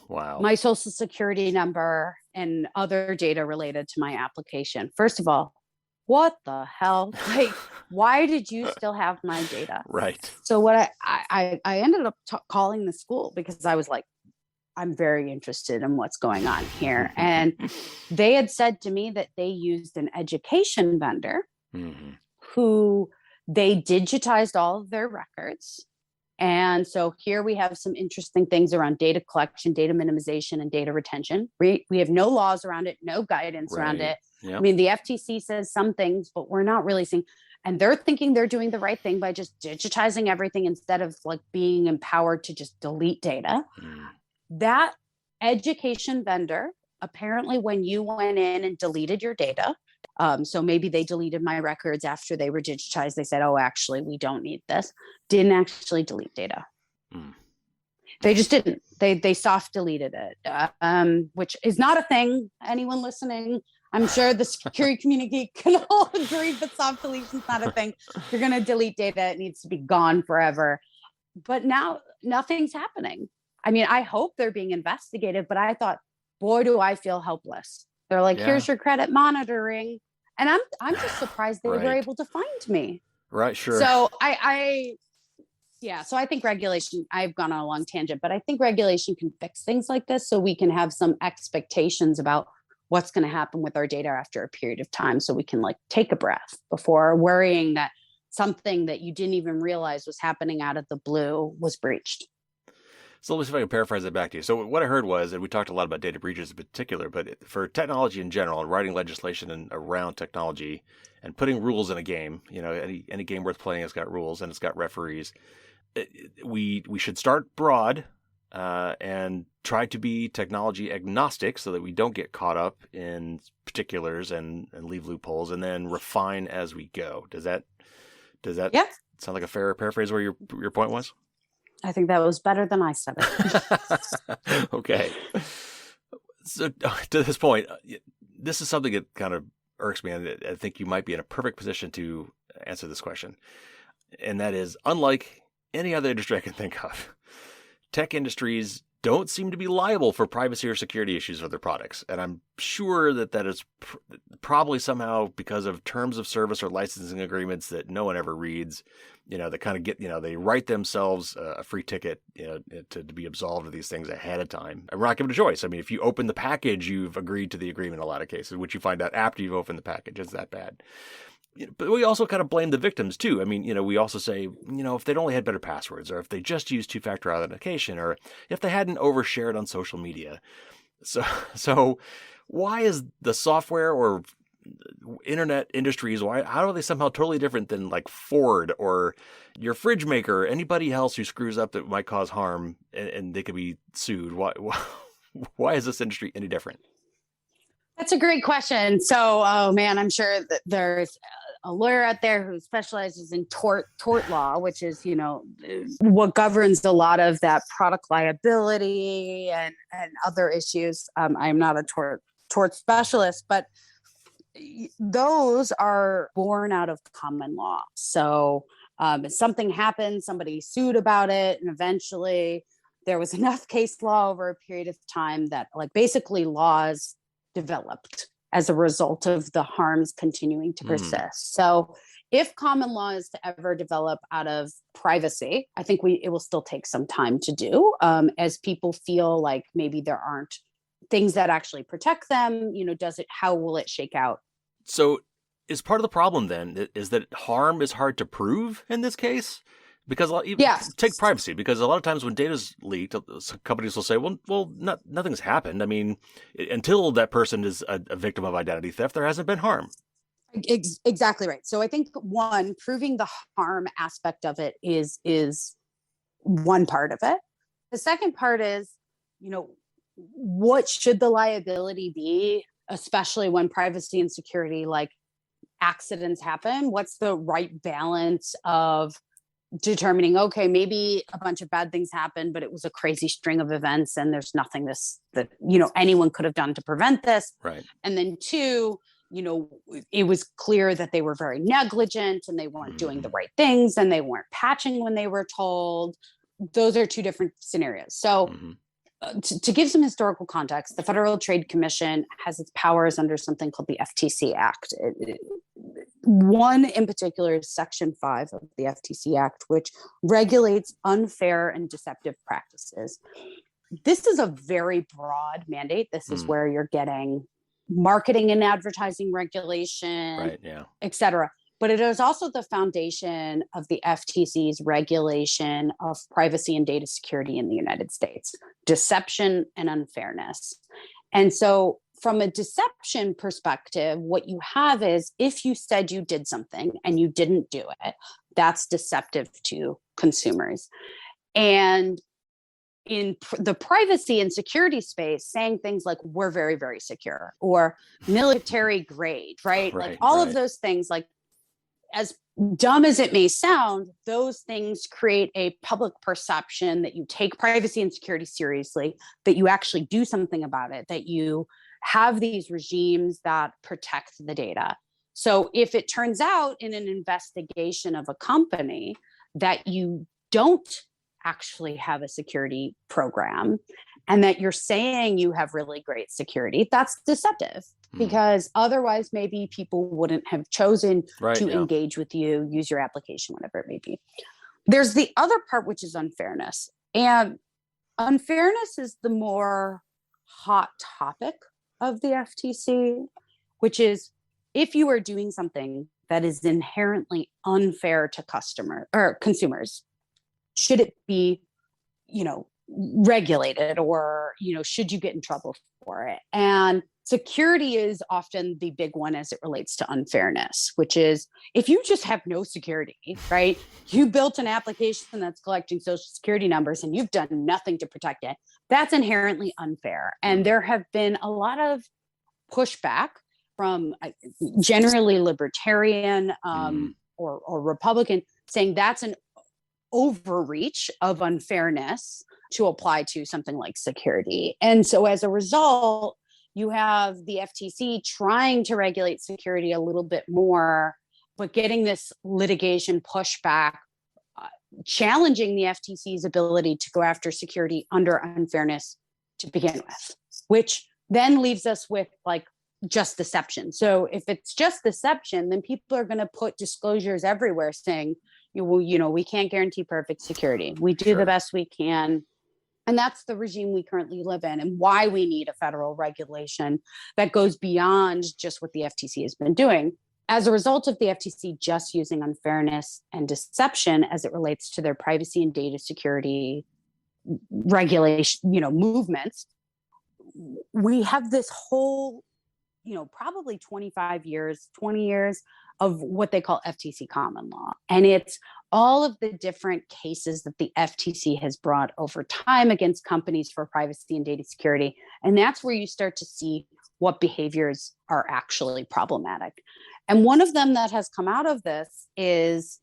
Wow. My social security number and other data related to my application. First of all, what the hell? why did you still have my data? Right. So what I ended up calling the school because I was like, I'm very interested in what's going on here. And they had said to me that they used an education vendor who they digitized all of their records. And so here we have some interesting things around data collection, data minimization, and data retention. We have no laws around it, no guidance around it. Yep. I mean, the FTC says some things, but we're not really seeing, and they're thinking they're doing the right thing by just digitizing everything instead of like being empowered to just delete data. That education vendor, apparently when you went in and deleted your data, so maybe they deleted my records after they were digitized. They said, oh, actually, we don't need this. Didn't actually delete data. They just didn't. They soft deleted it, which is not a thing. Anyone listening, I'm sure the security community can all agree that soft deletion is not a thing. If you're going to delete data, it needs to be gone forever. But now nothing's happening. I mean, I hope they're being investigated, but I thought, boy, do I feel helpless. They're like, here's your credit monitoring. And I'm just surprised they were able to find me. Right, sure. So so I think regulation, I've gone on a long tangent, but I think regulation can fix things like this so we can have some expectations about what's going to happen with our data after a period of time, so we can like take a breath before worrying that something that you didn't even realize was happening out of the blue was breached. So let me see if I can paraphrase that back to you. So what I heard was, and we talked a lot about data breaches in particular, but for technology in general and writing legislation and around technology and putting rules in a game, any game worth playing has got rules and it's got referees. We should start broad and try to be technology agnostic so that we don't get caught up in particulars and leave loopholes, and then refine as we go. Does that sound like a fair paraphrase where your point was? I think that was better than I said it. Okay. So to this point, this is something that kind of irks me, and I think you might be in a perfect position to answer this question. And that is, unlike any other industry I can think of, tech industries don't seem to be liable for privacy or security issues of their products. And I'm sure that is probably somehow because of terms of service or licensing agreements that no one ever reads, that kind of get, they write themselves a free ticket, to be absolved of these things ahead of time. And we're not given a choice. I mean, if you open the package, you've agreed to the agreement in a lot of cases, which you find out after you've opened the package. It's that bad. But we also kind of blame the victims too. I mean, we also say, if they'd only had better passwords, or if they just used two-factor authentication, or if they hadn't overshared on social media. So why is the software or internet industries, how are they somehow totally different than like Ford or your fridge maker, or anybody else who screws up that might cause harm and they could be sued? Why is this industry any different? That's a great question. So, oh man, I'm sure that there's a lawyer out there who specializes in tort law, which is, what governs a lot of that product liability and other issues. I'm not a tort specialist, but those are born out of common law. So if something happened, somebody sued about it, and eventually there was enough case law over a period of time that like basically laws developed as a result of the harms continuing to persist. So if common law is to ever develop out of privacy, I think it will still take some time to do, as people feel like maybe there aren't things that actually protect them. How will it shake out? So is part of the problem then is that harm is hard to prove in this case? Because take privacy, because a lot of times when data's leaked, companies will say, well, nothing's happened. I mean, until that person is a victim of identity theft, there hasn't been harm. Exactly right. So I think one, proving the harm aspect of it is one part of it. The second part is, what should the liability be, especially when privacy and security, like accidents happen? What's the right balance of determining, okay, maybe a bunch of bad things happened, but it was a crazy string of events and there's nothing that anyone could have done to prevent this. Right. And then two, it was clear that they were very negligent and they weren't doing the right things and they weren't patching when they were told. Those are two different scenarios. So to give some historical context, the Federal Trade Commission has its powers under something called the FTC Act. One in particular is Section 5 of the FTC Act, which regulates unfair and deceptive practices. This is a very broad mandate. This is where you're getting marketing and advertising regulation, right, yeah, et cetera. But it is also the foundation of the FTC's regulation of privacy and data security in the United States, deception and unfairness. And so from a deception perspective, what you have is if you said you did something and you didn't do it, that's deceptive to consumers. And in the privacy and security space, saying things like we're very, very secure or military grade, right? Like all of those things, like as dumb as it may sound, those things create a public perception that you take privacy and security seriously, that you actually do something about it, that you have these regimes that protect the data. So if it turns out in an investigation of a company that you don't actually have a security program and that you're saying you have really great security, that's deceptive because otherwise maybe people wouldn't have chosen to engage with you, use your application, whatever it may be. There's the other part, which is unfairness. And unfairness is the more hot topic of the FTC, which is if you are doing something that is inherently unfair to consumers, should it be, regulated or, should you get in trouble for it? And security is often the big one as it relates to unfairness, which is if you just have no security, right? You built an application that's collecting social security numbers and you've done nothing to protect it. That's inherently unfair. And there have been a lot of pushback from generally libertarian or Republican saying that's an overreach of unfairness to apply to something like security. And so as a result, you have the FTC trying to regulate security a little bit more, but getting this litigation pushback, challenging the FTC's ability to go after security under unfairness to begin with, which then leaves us with just deception. So if it's just deception, then people are going to put disclosures everywhere saying, we can't guarantee perfect security. We do the best we can. And that's the regime we currently live in and why we need a federal regulation that goes beyond just what the FTC has been doing. As a result of the FTC just using unfairness and deception as it relates to their privacy and data security regulation, movements, we have this whole, probably 20 years of what they call FTC common law. And it's all of the different cases that the FTC has brought over time against companies for privacy and data security. And that's where you start to see what behaviors are actually problematic. And one of them that has come out of this is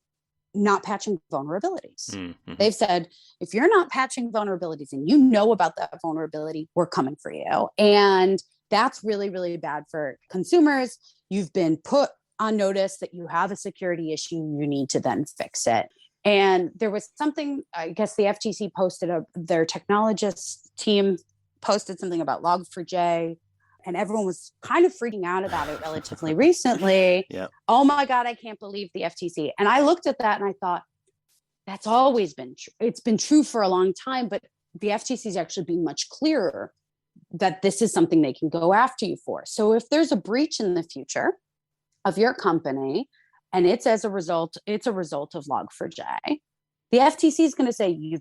not patching vulnerabilities. Mm-hmm. They've said, if you're not patching vulnerabilities and you know about that vulnerability, we're coming for you. And that's really, really bad for consumers. You've been put on notice that you have a security issue, you need to then fix it. And there was something, I guess the FTC posted, their technologist team posted something about Log4j, and everyone was kind of freaking out about it relatively recently. Yep. Oh my God, I can't believe the FTC. And I looked at that and I thought, that's always been true. It's been true for a long time, but the FTC is actually being much clearer that this is something they can go after you for. So if there's a breach in the future of your company, and it's a result of Log4j, the FTC is going to say, you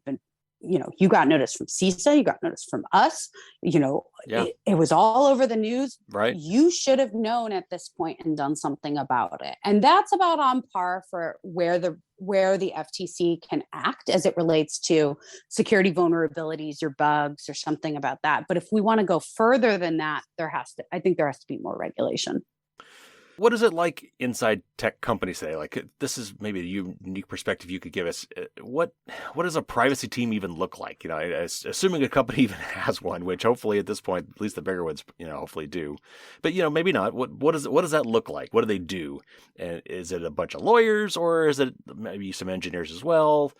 got notice from CISA, you got notice from us, it was all over the news. Right. You should have known at this point and done something about it. And that's about on par for where the FTC can act as it relates to security vulnerabilities or bugs or something about that. But if we want to go further than that, I think there has to be more regulation. What is it like inside tech companies today? Like, this is maybe a unique perspective you could give us. What does a privacy team even look like? Assuming a company even has one, which hopefully at this point, at least the bigger ones, hopefully do. But maybe not. What does that look like? What do they do? And is it a bunch of lawyers, or is it maybe some engineers as well?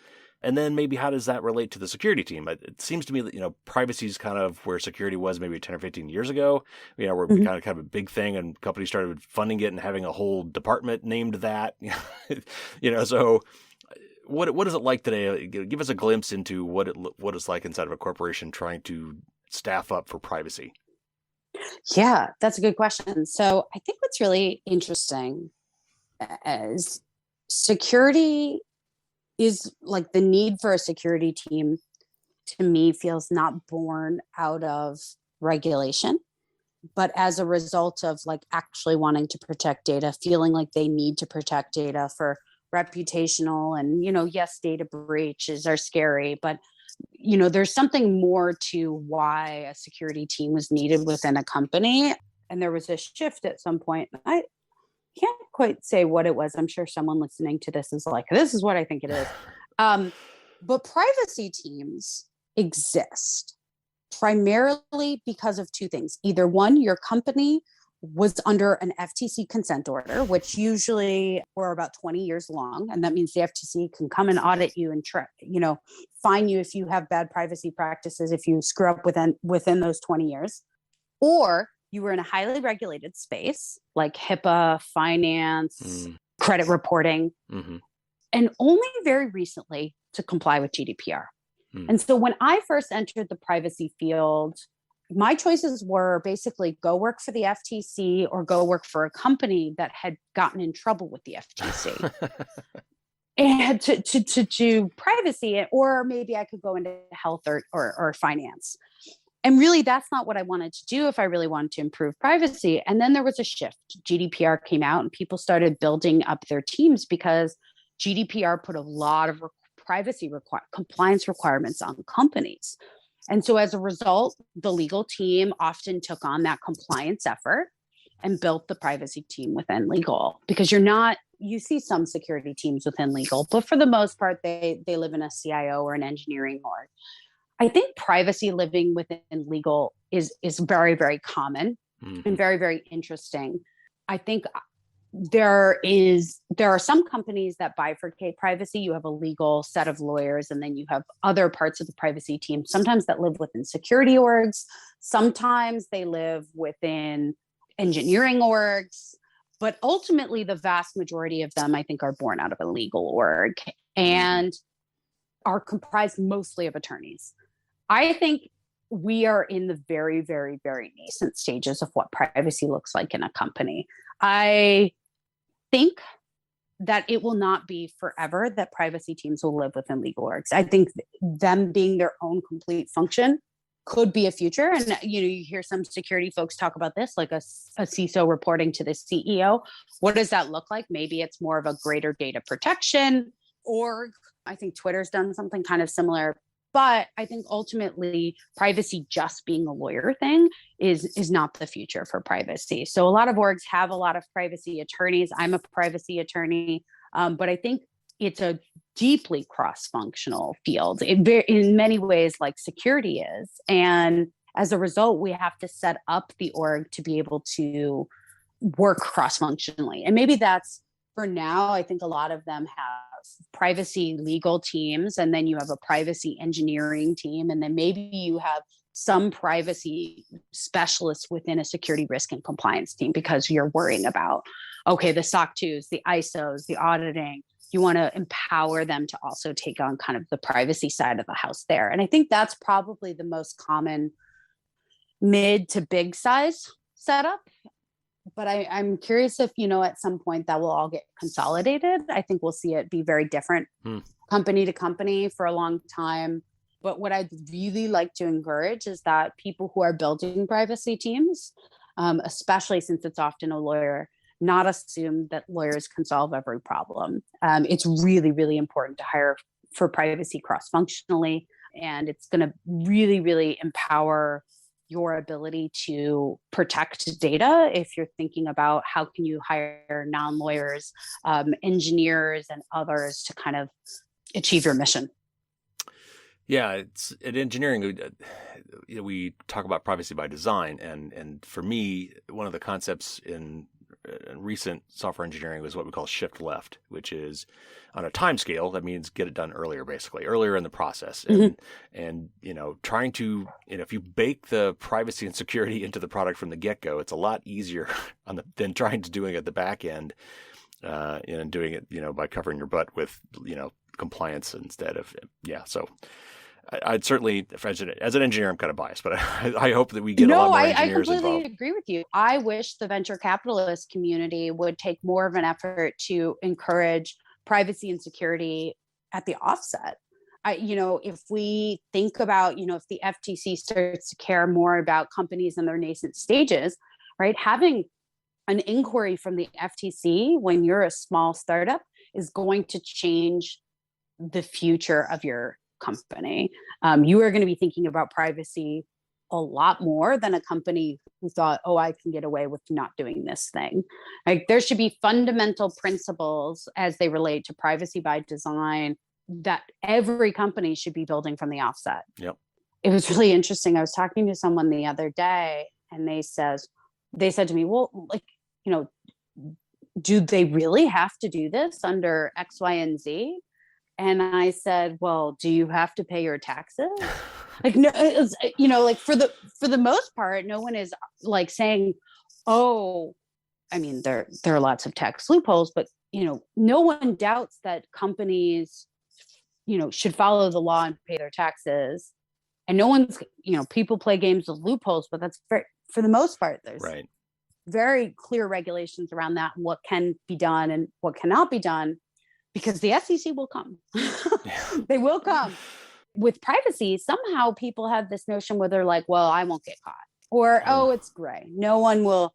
And then maybe how does that relate to the security team? It seems to me that, privacy is kind of where security was maybe 10 or 15 years ago, where it became kind of a big thing and companies started funding it and having a whole department named that. So what is it like today? Give us a glimpse into what it's like inside of a corporation trying to staff up for privacy. Yeah, that's a good question. So I think what's really interesting is security is like the need for a security team to me feels not born out of regulation, but as a result of like actually wanting to protect data, feeling like they need to protect data for reputational and, yes, data breaches are scary, but there's something more to why a security team was needed within a company. And there was a shift at some point. I can't quite say what it was. I'm sure someone listening to this is like, this is what I think it is. But privacy teams exist primarily because of two things. Either one, your company was under an FTC consent order, which usually were about 20 years long. And that means the FTC can come and audit you and fine you if you have bad privacy practices, if you screw up within those 20 years. Or you were in a highly regulated space like HIPAA, finance, credit reporting, and only very recently to comply with GDPR. And so when I first entered the privacy field, my choices were basically go work for the FTC or go work for a company that had gotten in trouble with the FTC. And to do privacy, or maybe I could go into health or finance. And really, that's not what I wanted to do if I really wanted to improve privacy. And then there was a shift. GDPR came out and people started building up their teams because GDPR put a lot of compliance requirements on companies. And so as a result, the legal team often took on that compliance effort and built the privacy team within legal, because you see some security teams within legal, but for the most part, they live in a CIO or an engineering org. I think privacy living within legal is very, very common and very, very interesting. I think there are some companies that bifurcate privacy. You have a legal set of lawyers, and then you have other parts of the privacy team, sometimes that live within security orgs, sometimes they live within engineering orgs, but ultimately the vast majority of them, I think, are born out of a legal org and are comprised mostly of attorneys. I think we are in the very, very, very nascent stages of what privacy looks like in a company. I think that it will not be forever that privacy teams will live within legal orgs. I think them being their own complete function could be a future. And, you hear some security folks talk about this, like a CISO reporting to the CEO. What does that look like? Maybe it's more of a greater data protection org. I think Twitter's done something kind of similar. But I think ultimately privacy just being a lawyer thing is not the future for privacy. So a lot of orgs have a lot of privacy attorneys. I'm a privacy attorney, but I think it's a deeply cross-functional field in many ways, like security is. And as a result, we have to set up the org to be able to work cross-functionally. And maybe that's, for now, I think a lot of them have privacy legal teams, and then you have a privacy engineering team, and then maybe you have some privacy specialists within a security risk and compliance team, because you're worrying about, okay, the SOC 2s, the ISOs, the auditing. You want to empower them to also take on kind of the privacy side of the house there. And I think that's probably the most common mid to big size setup. But I'm curious if, at some point that will all get consolidated. I think we'll see it be very different company to company for a long time. But what I'd really like to encourage is that people who are building privacy teams, especially since it's often a lawyer, not assume that lawyers can solve every problem. It's really, really important to hire for privacy cross-functionally. And it's going to really, really empower your ability to protect data if you're thinking about how can you hire non-lawyers, engineers, and others to kind of achieve your mission. Yeah, it's in engineering. We talk about privacy by design, and for me, one of the concepts in recent software engineering was what we call shift left, which is on a time scale. That means get it done earlier, basically earlier in the process. And trying to, if you bake the privacy and security into the product from the get-go, it's a lot easier than trying to doing it at the back end, and doing it, by covering your butt with, compliance instead of, so. I'd certainly, as an engineer, I'm kind of biased, but I hope that we get a lot more engineers involved. I completely agree with you. I wish the venture capitalist community would take more of an effort to encourage privacy and security at the offset. If we think about, if the FTC starts to care more about companies in their nascent stages, right? Having an inquiry from the FTC when you're a small startup is going to change the future of your company. You are going to be thinking about privacy a lot more than a company who thought, oh, I can get away with not doing this thing. Like, there should be fundamental principles as they relate to privacy by design that every company should be building from the offset. Yep. It was really interesting. I was talking to someone the other day, and they said to me, well, do they really have to do this under X, Y, and Z? And I said, well, do you have to pay your taxes? No, for the most part, no one is saying, oh, I mean, there are lots of tax loopholes, but, no one doubts that companies, should follow the law and pay their taxes. And no one's, people play games with loopholes, but that's for the most part, there's very clear regulations around that and what can be done and what cannot be done. Because the FCC will come. They will come. With privacy, somehow people have this notion where they're like, well, I won't get caught. Or, oh, it's gray. No one will,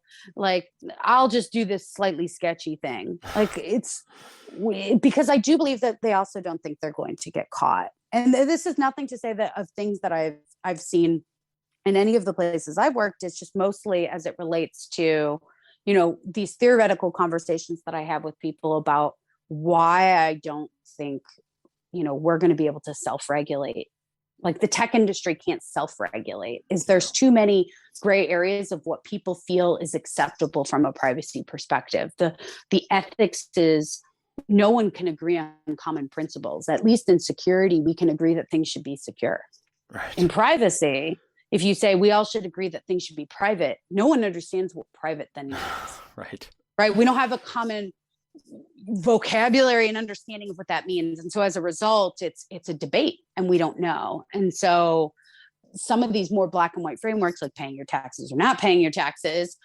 I'll just do this slightly sketchy thing. Because I do believe that they also don't think they're going to get caught. And this is nothing to say that of things that I've seen in any of the places I've worked. It's just mostly as it relates to, these theoretical conversations that I have with people about why I don't think, we're going to be able to self-regulate. The tech industry can't self-regulate. There's too many gray areas of what people feel is acceptable from a privacy perspective. The ethics is no one can agree on common principles. At least in security, we can agree that things should be secure. Right. In privacy, if you say we all should agree that things should be private, no one understands what private then means. Right. We don't have a common vocabulary and understanding of what that means. And so as a result, it's a debate and we don't know. And so some of these more black and white frameworks, like paying your taxes or not paying your taxes,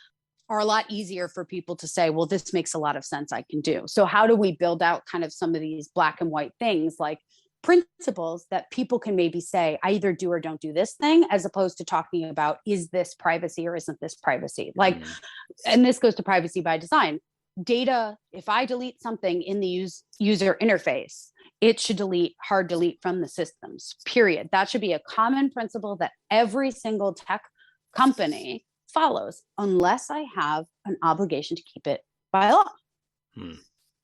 are a lot easier for people to say, well, this makes a lot of sense, I can do. So how do we build out kind of some of these black and white things, like principles that people can maybe say, I either do or don't do this thing, as opposed to talking about, is this privacy or isn't this privacy? And this goes to privacy by design. Data, if I delete something in the user interface, it should hard delete from the systems, period. That should be a common principle that every single tech company follows, unless I have an obligation to keep it by law.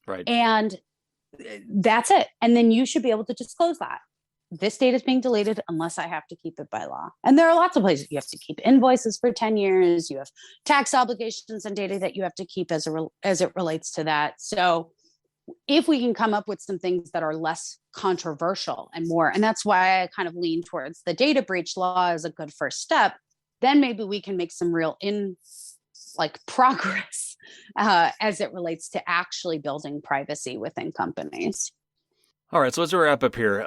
Right. And that's it. And then you should be able to disclose that. This data is being deleted unless I have to keep it by law. And there are lots of places you have to keep invoices for 10 years. You have tax obligations and data that you have to keep as it relates to that. So if we can come up with some things that are less controversial and more, and that's why I kind of lean towards the data breach law as a good first step, then maybe we can make some real progress as it relates to actually building privacy within companies. All right, so as we wrap up here,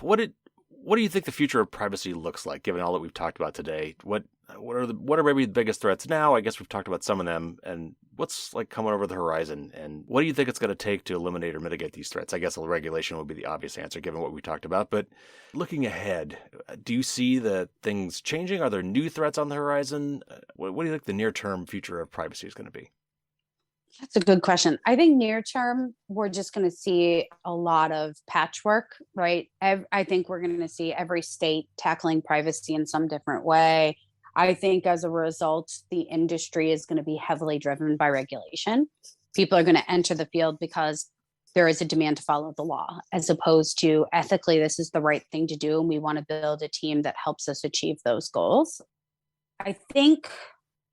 what do you think the future of privacy looks like, given all that we've talked about today? What are maybe the biggest threats now? I guess we've talked about some of them, and what's coming over the horizon, and what do you think it's going to take to eliminate or mitigate these threats? I guess the regulation would be the obvious answer, given what we talked about. But looking ahead, do you see the things changing? Are there new threats on the horizon? What do you think the near-term future of privacy is going to be? That's a good question. I think near term, we're just going to see a lot of patchwork, right? I think we're going to see every state tackling privacy in some different way. I think as a result, the industry is going to be heavily driven by regulation. People are going to enter the field because there is a demand to follow the law, as opposed to ethically, this is the right thing to do, and we want to build a team that helps us achieve those goals. I think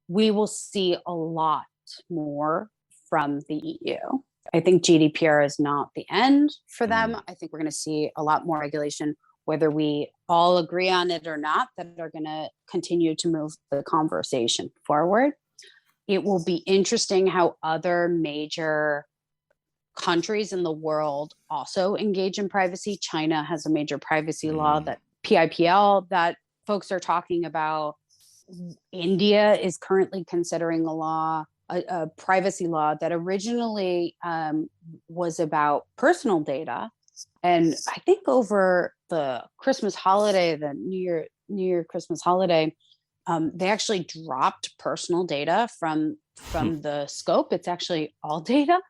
we will see a lot more from the EU. I think GDPR is not the end for them. I think we're going to see a lot more regulation, whether we all agree on it or not, that are going to continue to move the conversation forward. It will be interesting how other major countries in the world also engage in privacy. China has a major privacy law, that PIPL, that folks are talking about. India is currently considering a privacy law that originally was about personal data. And I think over the Christmas holiday, the New Year Christmas holiday, they actually dropped personal data from the scope. It's actually all data.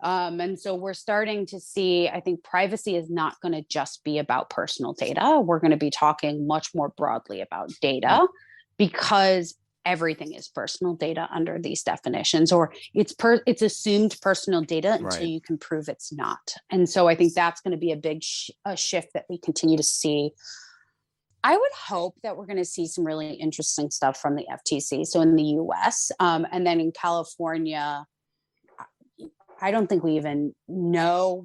And so we're starting to see, I think privacy is not going to just be about personal data. We're going to be talking much more broadly about data, because everything is personal data under these definitions, or it's assumed personal data until you can prove it's not. And so I think that's going to be a big shift that we continue to see. I would hope that we're going to see some really interesting stuff from the FTC. So in the US, and then in California, I don't think we even know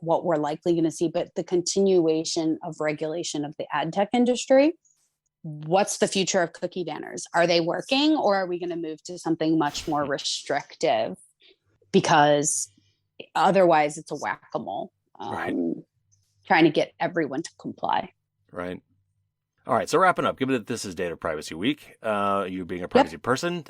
what we're likely going to see, but the continuation of regulation of the ad tech industry. What's the future of cookie banners? Are they working, or are we going to move to something much more restrictive? Because otherwise it's a whack-a-mole, trying to get everyone to comply. Right. All right. So wrapping up, given that this is Data Privacy Week, you being a privacy person,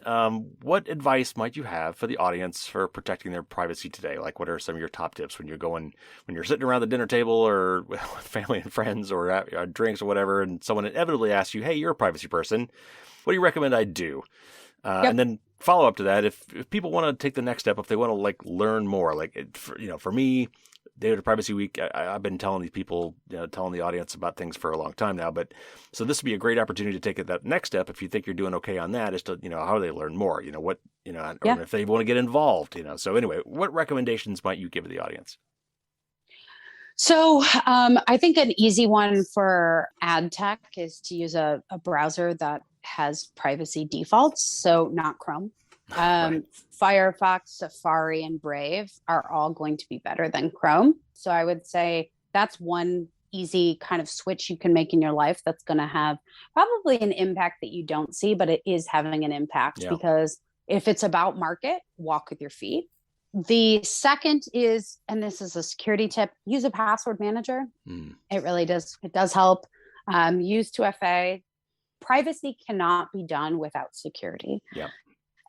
what advice might you have for the audience for protecting their privacy today? Like, what are some of your top tips when you're sitting around the dinner table or with family and friends or at drinks or whatever, and someone inevitably asks you, hey, you're a privacy person, what do you recommend I do? And then follow up to that, if people want to take the next step, if they want to learn more, for me, Data Privacy Week, I've been telling these people, telling the audience about things for a long time now. But so this would be a great opportunity to take that next step. If you think you're doing okay on that, is to, how do they learn more? Or if they want to get involved, So anyway, what recommendations might you give the audience? So I think an easy one for ad tech is to use a browser that has privacy defaults. So not Chrome. Firefox, Safari, and Brave are all going to be better than Chrome. So I would say that's one easy kind of switch you can make in your life that's going to have probably an impact that you don't see, but it is having an impact, because if it's about market, walk with your feet. The second is, and this is a security tip, use a password manager. It really does. It does help. Use 2FA. Privacy cannot be done without security.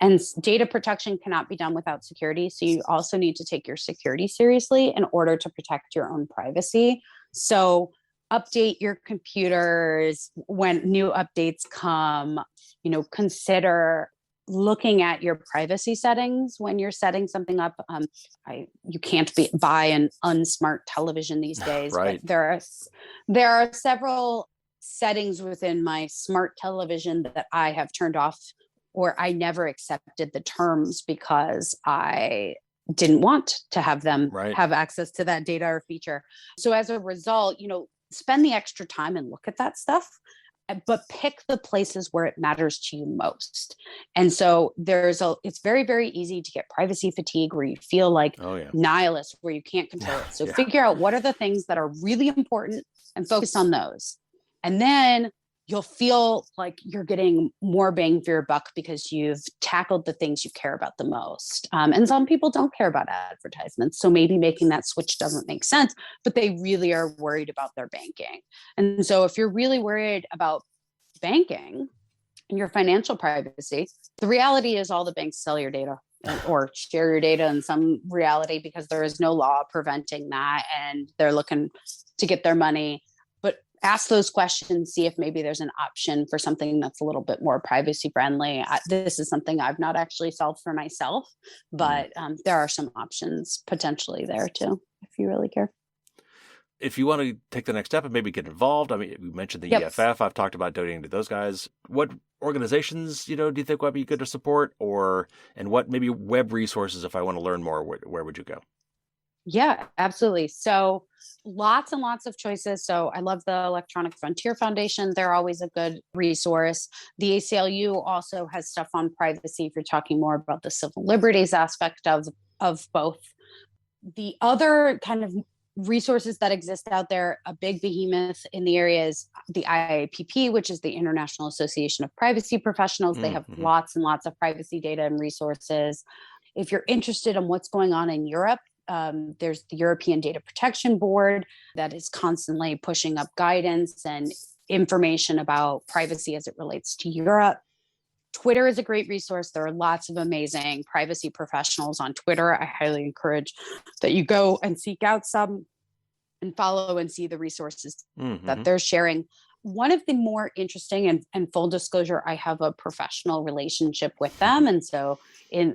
And data protection cannot be done without security. So you also need to take your security seriously in order to protect your own privacy. So update your computers when new updates come. Consider looking at your privacy settings when you're setting something up. You can't buy an unsmart television these days, but there are several settings within my smart television that I have turned off, or I never accepted the terms because I didn't want to have them have access to that data or feature. So as a result, spend the extra time and look at that stuff, but pick the places where it matters to you most. And so it's very, very easy to get privacy fatigue, where you feel like nihilist, where you can't control it. So figure out what are the things that are really important and focus on those. And then you'll feel like you're getting more bang for your buck because you've tackled the things you care about the most. And some people don't care about advertisements. So maybe making that switch doesn't make sense, but they really are worried about their banking. And so if you're really worried about banking and your financial privacy, the reality is all the banks sell your data or share your data in some reality, because there is no law preventing that, and they're looking to get their money. Ask those questions, see if maybe there's an option for something that's a little bit more privacy friendly. This is something I've not actually solved for myself, but there are some options potentially there too, if you really care. If you want to take the next step and maybe get involved, I mean, we mentioned the EFF. I've talked about donating to those guys. What organizations, do you think would be good to support, and what maybe web resources, if I want to learn more, where would you go? Yeah, absolutely. So lots and lots of choices. So I love the Electronic Frontier Foundation. They're always a good resource. The ACLU also has stuff on privacy if you're talking more about the civil liberties aspect of both. The other kind of resources that exist out there, a big behemoth in the area is the IAPP, which is the International Association of Privacy Professionals. They have Mm-hmm. lots and lots of privacy data and resources. If you're interested in what's going on in Europe, there's the European Data Protection Board that is constantly pushing up guidance and information about privacy as it relates to Europe. Twitter is a great resource. There are lots of amazing privacy professionals on Twitter. I highly encourage that you go and seek out some and follow and see the resources that Mm-hmm. they're sharing. One of the more interesting, and full disclosure, I have a professional relationship with them. And so in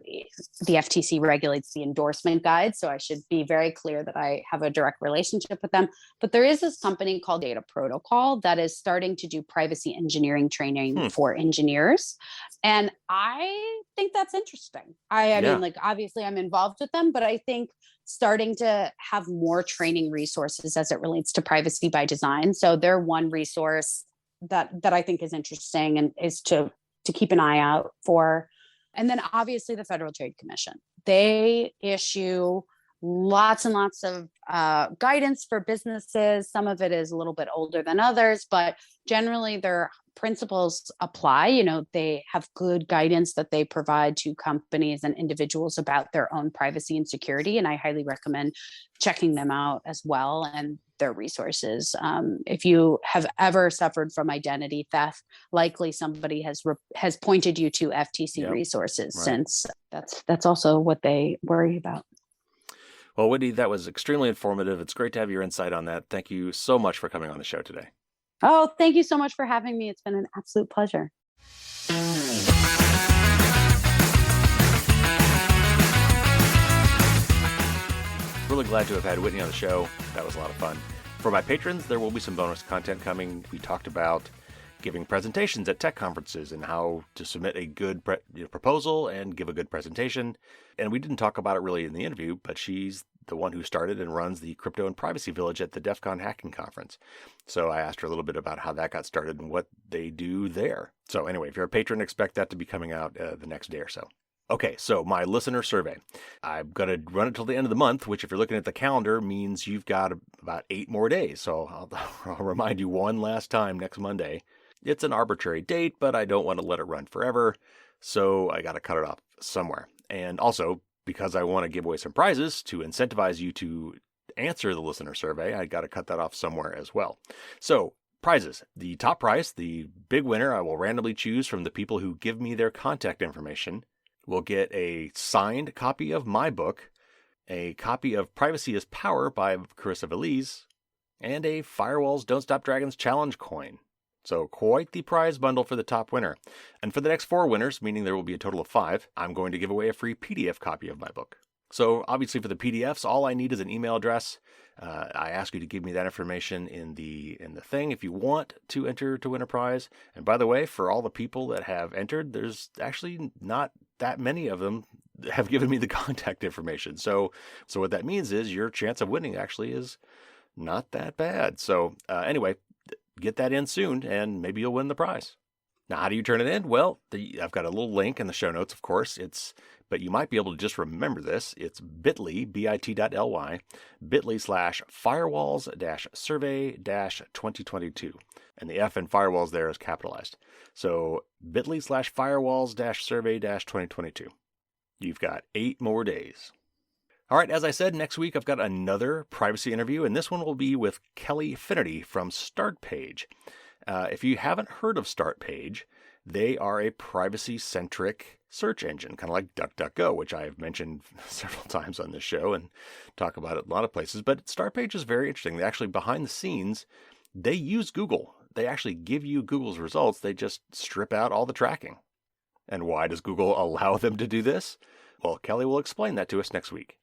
the FTC regulates the endorsement guide. So I should be very clear that I have a direct relationship with them. But there is this company called Data Protocol that is starting to do privacy engineering training Hmm. for engineers. And I think that's interesting. I Yeah. mean, like, obviously I'm involved with them, but I think starting to have more training resources as it relates to privacy by design. So they're one resource that I think is interesting and is to keep an eye out for. And then obviously the Federal Trade Commission. They issue lots and lots of guidance for businesses. Some of it is a little bit older than others, but generally their principles apply. You know, they have good guidance that they provide to companies and individuals about their own privacy and security. And I highly recommend checking them out as well and their resources. If you have ever suffered from identity theft, likely somebody has pointed you to FTC Yep. resources, Right. since that's also what they worry about. Well, Whitney, that was extremely informative. It's great to have your insight on that. Thank you so much for coming on the show today. Oh, thank you so much for having me. It's been an absolute pleasure. Really glad to have had Whitney on the show. That was a lot of fun. For my patrons, there will be some bonus content coming. We talked about giving presentations at tech conferences and how to submit a good proposal and give a good presentation. And we didn't talk about it really in the interview, but she's the one who started and runs the Crypto and Privacy Village at the DEF CON Hacking Conference. So I asked her a little bit about how that got started and what they do there. So anyway, if you're a patron, expect that to be coming out the next day or so. Okay, so my listener survey. I'm going to run it till the end of the month, which if you're looking at the calendar means you've got about 8 more days. So I'll remind you one last time next Monday. It's an arbitrary date, but I don't want to let it run forever, so I got to cut it off somewhere. And also, because I want to give away some prizes to incentivize you to answer the listener survey, I got to cut that off somewhere as well. So, prizes. The top prize, the big winner, I will randomly choose from the people who give me their contact information, will get a signed copy of my book, a copy of Privacy is Power by Carissa Veliz, and a Firewalls Don't Stop Dragons Challenge coin. So quite the prize bundle for the top winner. And for the next 4 winners, meaning there will be a total of 5, I'm going to give away a free PDF copy of my book. So obviously for the PDFs, all I need is an email address. I ask you to give me that information in the thing if you want to enter to win a prize. And by the way, for all the people that have entered, there's actually not that many of them have given me the contact information. So what that means is your chance of winning actually is not that bad. So anyway, get that in soon and maybe you'll win the prize. Now, how do you turn it in? Well, I've got a little link in the show notes, of course. But you might be able to just remember this. It's bit.ly, bit.ly, bit.ly/firewalls-survey-2022. And the F in firewalls there is capitalized. So bit.ly/firewalls-survey-2022. You've got 8 more days. All right, as I said, next week I've got another privacy interview, and this one will be with Kelly Finnerty from StartPage. If you haven't heard of StartPage, they are a privacy-centric search engine, kind of like DuckDuckGo, which I've mentioned several times on this show and talk about it in a lot of places. But StartPage is very interesting. They actually, behind the scenes, they use Google. They actually give you Google's results. They just strip out all the tracking. And why does Google allow them to do this? Well, Kelly will explain that to us next week.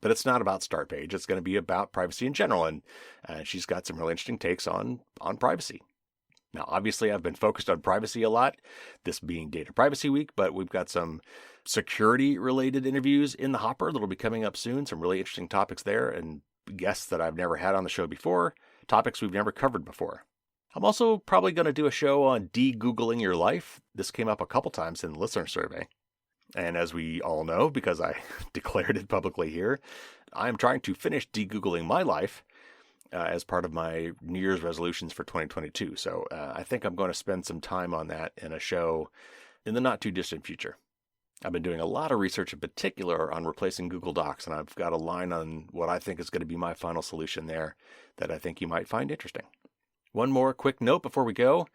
But it's not about StartPage. It's going to be about privacy in general. And she's got some really interesting takes on privacy. Now, obviously, I've been focused on privacy a lot, this being Data Privacy Week, but we've got some security-related interviews in the hopper that'll be coming up soon, some really interesting topics there, and guests that I've never had on the show before, topics we've never covered before. I'm also probably going to do a show on de-Googling your life. This came up a couple times in the listener survey. And as we all know, because I declared it publicly here, I'm trying to finish de-Googling my life as part of my New Year's resolutions for 2022. So I think I'm going to spend some time on that in a show in the not too distant future. I've been doing a lot of research in particular on replacing Google Docs, and I've got a line on what I think is going to be my final solution there that I think you might find interesting. One more quick note before we go.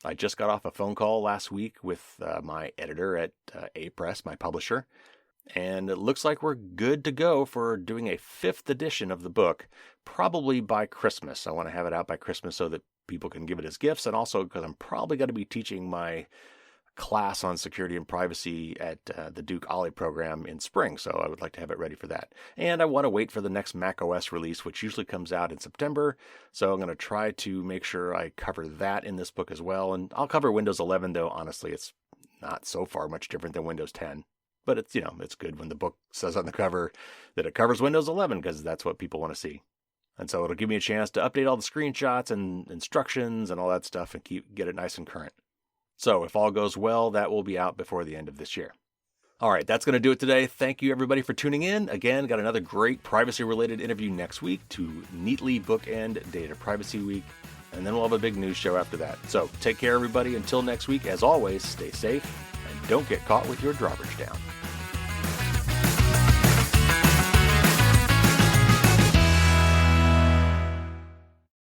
I just got off a phone call last week with my editor at A-Press, my publisher, and it looks like we're good to go for doing a 5th edition of the book, probably by Christmas. I want to have it out by Christmas so that people can give it as gifts, and also because I'm probably going to be teaching my class on security and privacy at the Duke Ollie program in spring, so I would like to have it ready for that. And I want to wait for the next macOS release, which usually comes out in September, so I'm going to try to make sure I cover that in this book as well. And I'll cover Windows 11, though honestly it's not so far much different than Windows 10. But it's, it's good when the book says on the cover that it covers Windows 11, because that's what people want to see. And so it'll give me a chance to update all the screenshots and instructions and all that stuff and get it nice and current. So if all goes well, that will be out before the end of this year. All right, that's going to do it today. Thank you, everybody, for tuning in. Again, got another great privacy-related interview next week to neatly bookend Data Privacy Week. And then we'll have a big news show after that. So take care, everybody. Until next week, as always, stay safe and don't get caught with your drawbridge down.